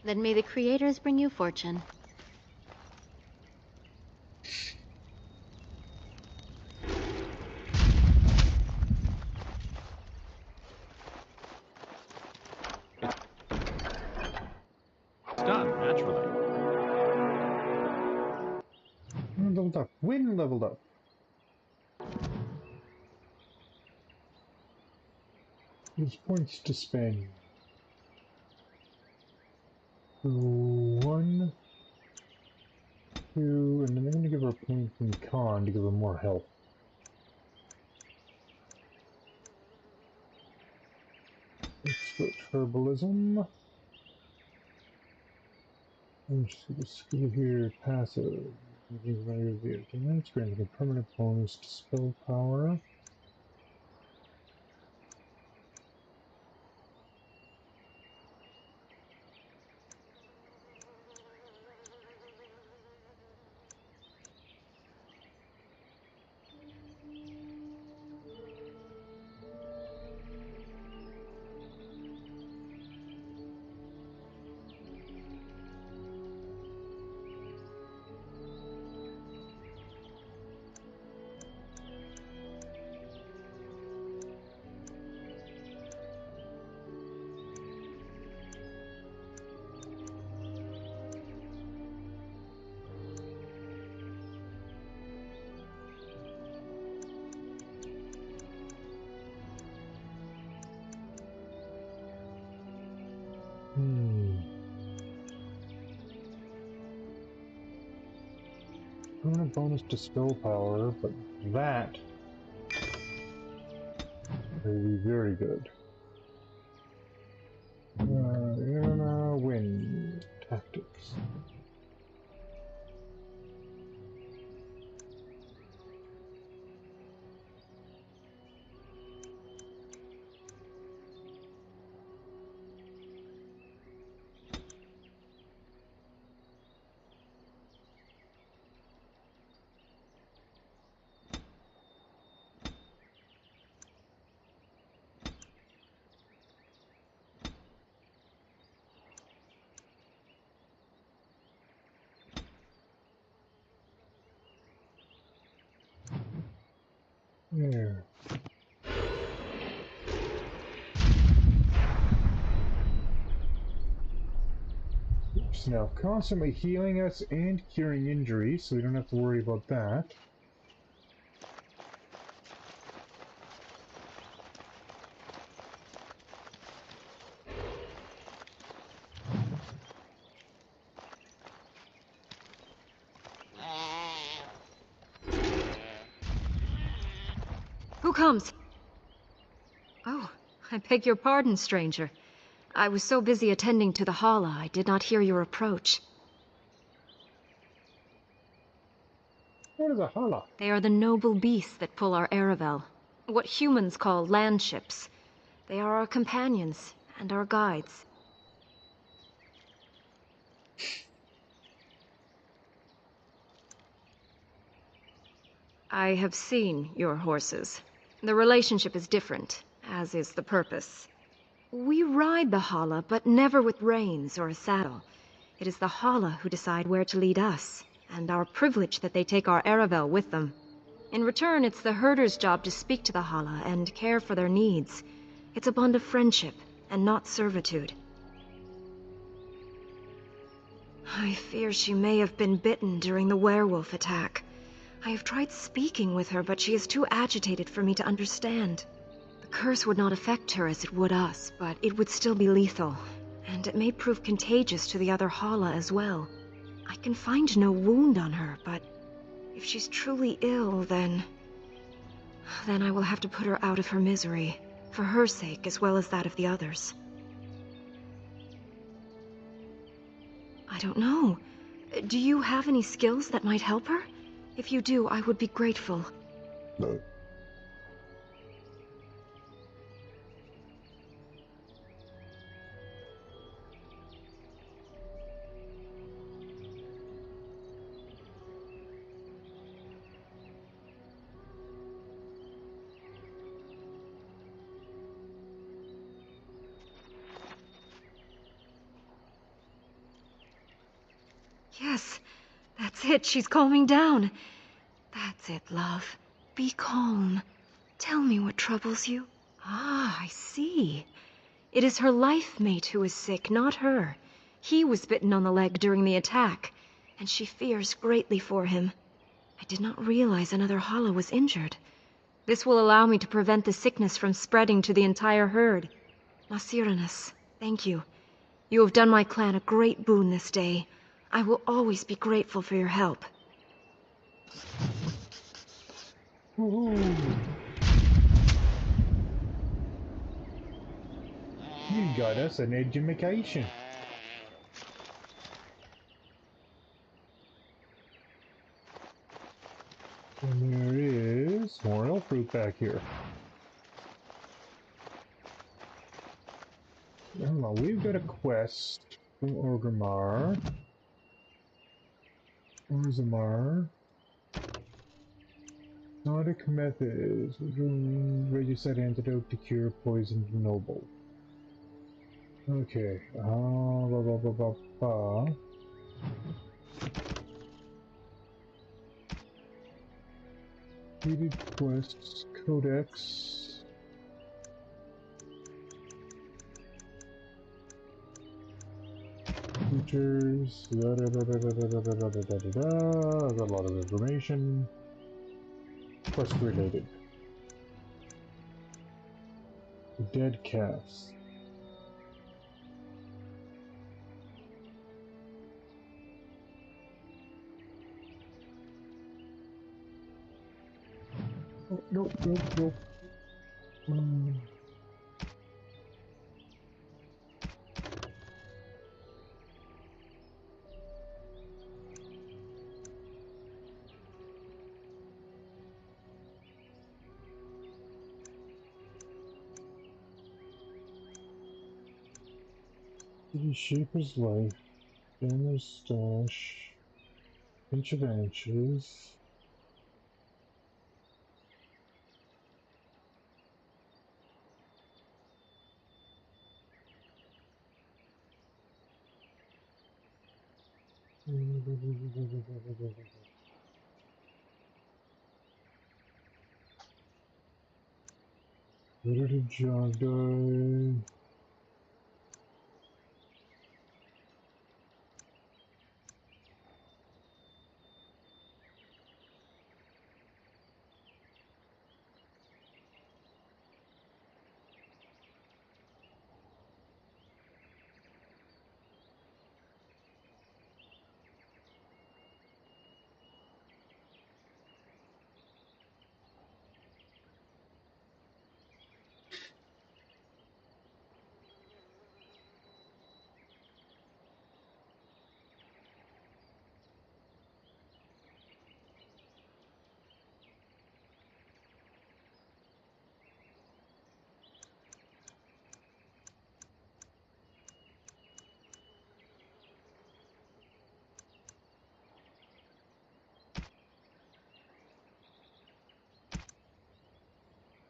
Then may the creators bring you fortune. Done, naturally. Wind leveled up. Wind leveled up. There's points to spend. 1, 2, and then I'm going to give her a point in con to give her more health. Let's switch herbalism. And just get a skill here, passive. It's granting a permanent bonus to spell power. Permanent bonus to spell power, but that will be very good. Wind tactics. There. It's now constantly healing us and curing injuries, so we don't have to worry about that. Who comes? Oh, I beg your pardon, stranger. I was so busy attending to the Hala, I did not hear your approach. What is a Hala? They are the noble beasts that pull our Aravel. What humans call land ships. They are our companions and our guides. I have seen your horses. The relationship is different, as is the purpose. We ride the Hala, but never with reins or a saddle. It is the Hala who decide where to lead us, and our privilege that they take our Aravel with them. In return, it's the herder's job to speak to the Hala and care for their needs. It's a bond of friendship, and not servitude. I fear she may have been bitten during the werewolf attack. I have tried speaking with her, but she is too agitated for me to understand. The curse would not affect her as it would us, but it would still be lethal, and it may prove contagious to the other Hala as well. I can find no wound on her, but if she's truly ill, then I will have to put her out of her misery, for her sake as well as that of the others. I don't know. Do you have any skills that might help her? If you do, I would be grateful. No. Yes, that's it. She's calming down. That's it, love. Be calm. Tell me what troubles you. Ah, I see. It is her life mate who is sick, not her. He was bitten on the leg during the attack, and she fears greatly for him. I did not realize another Hala was injured. This will allow me to prevent the sickness from spreading to the entire herd. Nasiranus, thank you. You have done my clan a great boon this day. I will always be grateful for your help. Woohoo! You got us an education. And there is more elf fruit back here. Hold on, we've got a quest from Orgrimmar. Orgrimmar. Exotic methods. Regicide antidote to cure poisoned noble. Okay. Blah, blah, blah, blah, blah. Completed quests. Codex. Features. Da, da, da, da, da, da, da, da, da, da, da, da. I've got a lot of information. Quest related. Dead calves. Oh, nope, nope, nope. Shaper's life, Banner's stash, pinch of inches. Where did John die?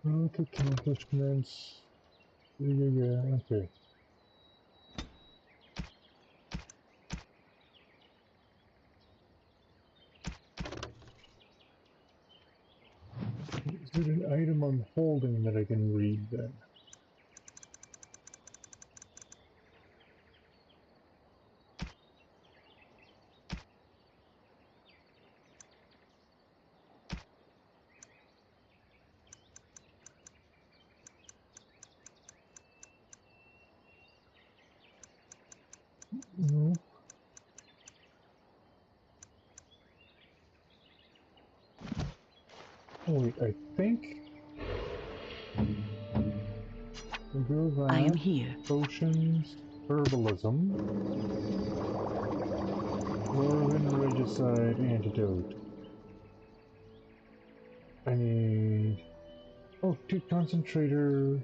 Okay, accomplishments. Yeah, okay. Is it an item I'm holding that I can read then? No. Oh wait, I think I am here. Potions, herbalism, Dwarven regicide antidote. I need 2 concentrator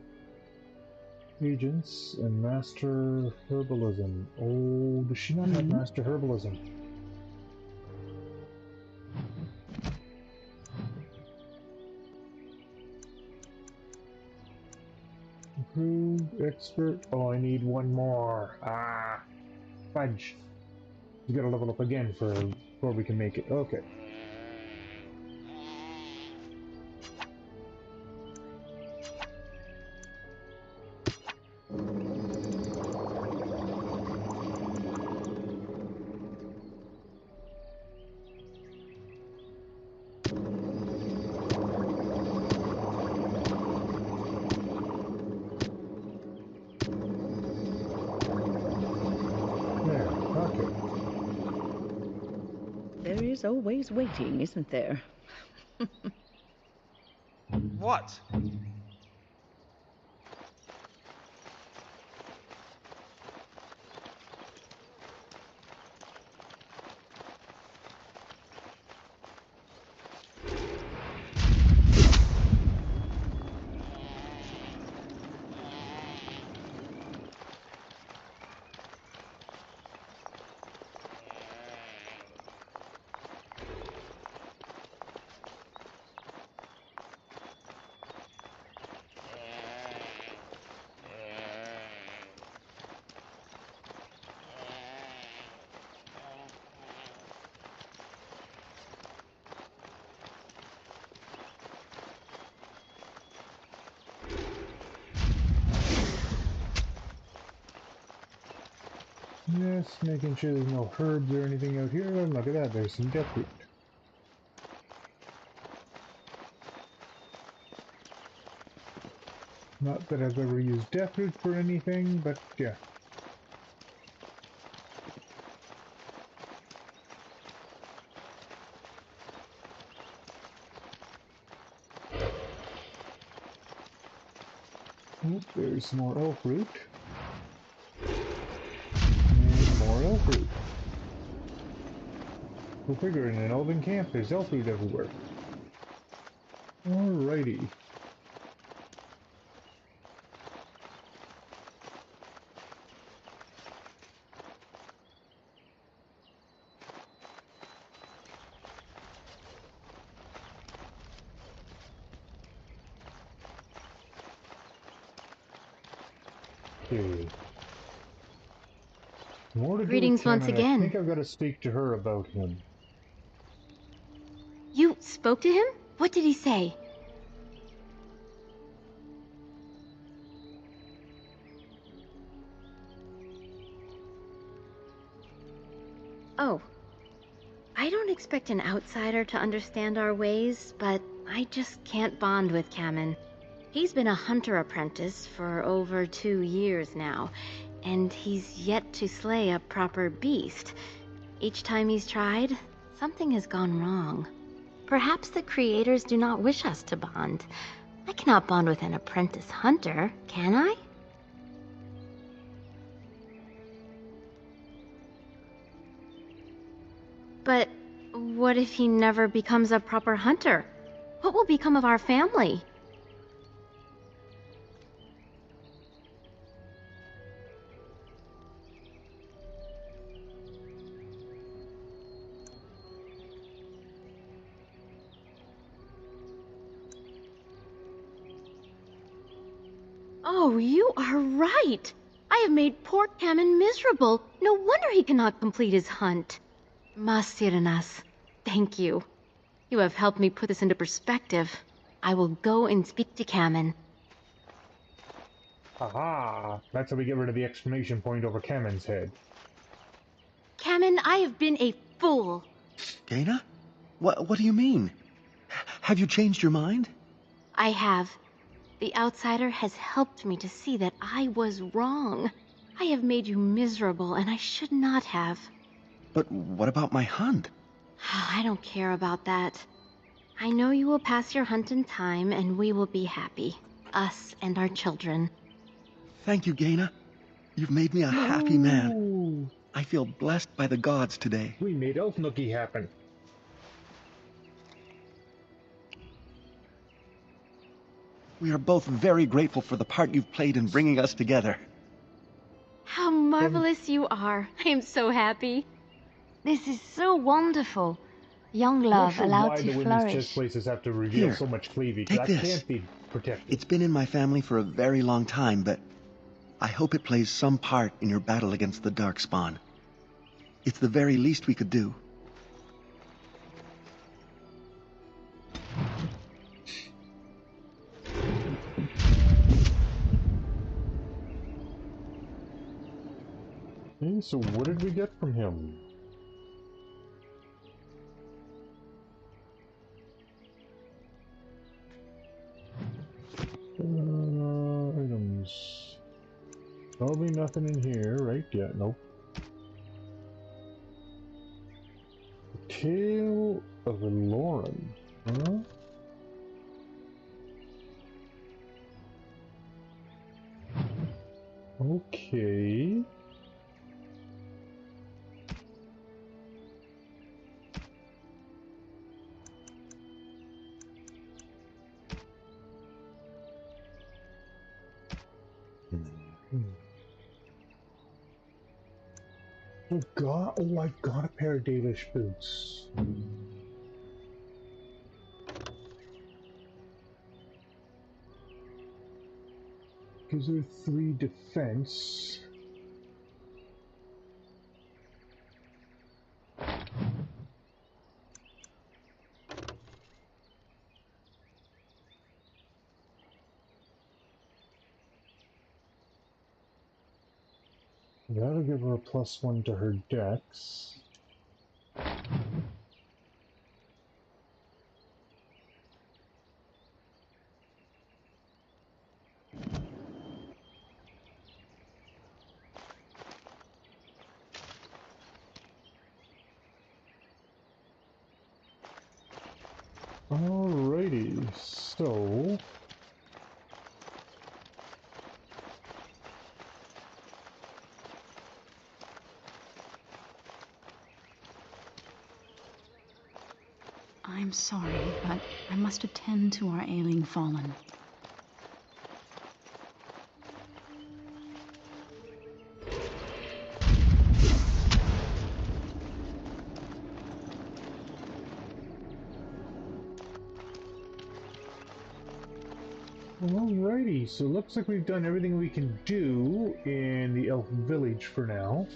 agents and master herbalism. Oh, does she not have master herbalism? Improved expert. Oh, I need one more. Ah, fudge. You gotta level up again before we can make it. Okay. There is always waiting, isn't there? What? Yes, making sure there's no herbs or anything out here. Look at that, there's some deathroot. Not that I've ever used deathroot for anything, but yeah. Oop, there's some more elf root. And more elf root. Go figure, in an elven camp, there's elf root everywhere. Alrighty. Okay. More to do with Greetings Tim, once and again. I think I've got to speak to her about him. You spoke to him? What did he say? expect an outsider to understand our ways, but I just can't bond with Kamen. He's been a hunter apprentice for over 2 years now, and he's yet to slay a proper beast. Each time he's tried, something has gone wrong. Perhaps the creators do not wish us to bond. I cannot bond with an apprentice hunter, can I? But what if he never becomes a proper hunter? What will become of our family? Oh, you are right! I have made poor Kamen miserable. No wonder he cannot complete his hunt. Masirnas, thank you. You have helped me put this into perspective. I will go and speak to Kamen. Aha! That's how we get rid of the exclamation point over Kamen's head. Kamen, I have been a fool. Gaina? What do you mean? Have you changed your mind? I have. The outsider has helped me to see that I was wrong. I have made you miserable, and I should not have. But what about my hunt? I don't care about that. I know you will pass your hunt in time, and we will be happy. Us and our children. Thank you, Gaina. You've made me a happy man. I feel blessed by the gods today. We made Elf Nookie happen. We are both very grateful for the part you've played in bringing us together. How marvelous you are. I am so happy. This is so wonderful. Young love allowed to flourish. Why the women's chest places have to reveal Here, so much cleavage? take That this. can't be protected. It's been in my family for a very long time, but I hope it plays some part in your battle against the Darkspawn. It's the very least we could do. Okay, so what did we get from him? Items. Probably nothing in here, right? Yeah, nope. The Tale of Eloran, huh? Okay. Oh god, oh I got a pair of Dalish boots. Gives her 3 defense. That'll give her a +1 to her dex. Alrighty, so... I'm sorry, but I must attend to our ailing fallen. Alrighty, so looks like we've done everything we can do in the elf village for now.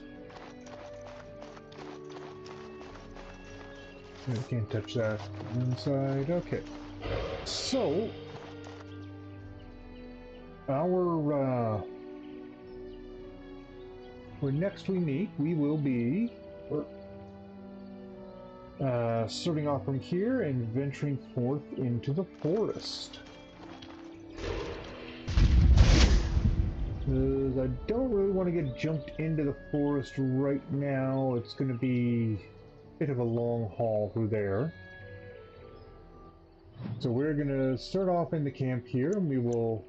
I can't touch that inside. Okay. So, when next we meet, we will be... Starting off from here and venturing forth into the forest. I don't really want to get jumped into the forest right now. It's going to be a bit of a long haul through there. So we're going to start off in the camp here, and we will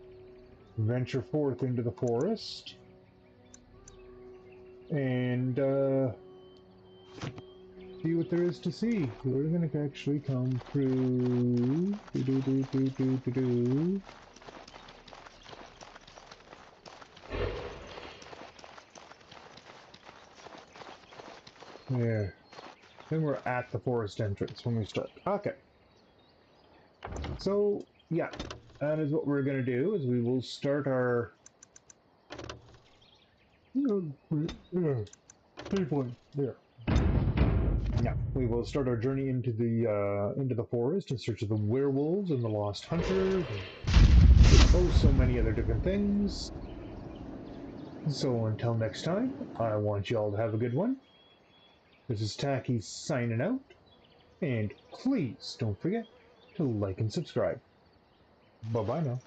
venture forth into the forest. And see what there is to see. We're going to actually come through. There. Then we're at the forest entrance when we start. Okay. So, yeah. That is what we're going to do, is we will start our... There. Yeah, we will start our journey into the forest in search of the werewolves and the lost hunters, and oh, so many other different things. So until next time, I want you all to have a good one. This is Takis signing out, and please don't forget to like and subscribe. Bye-bye now.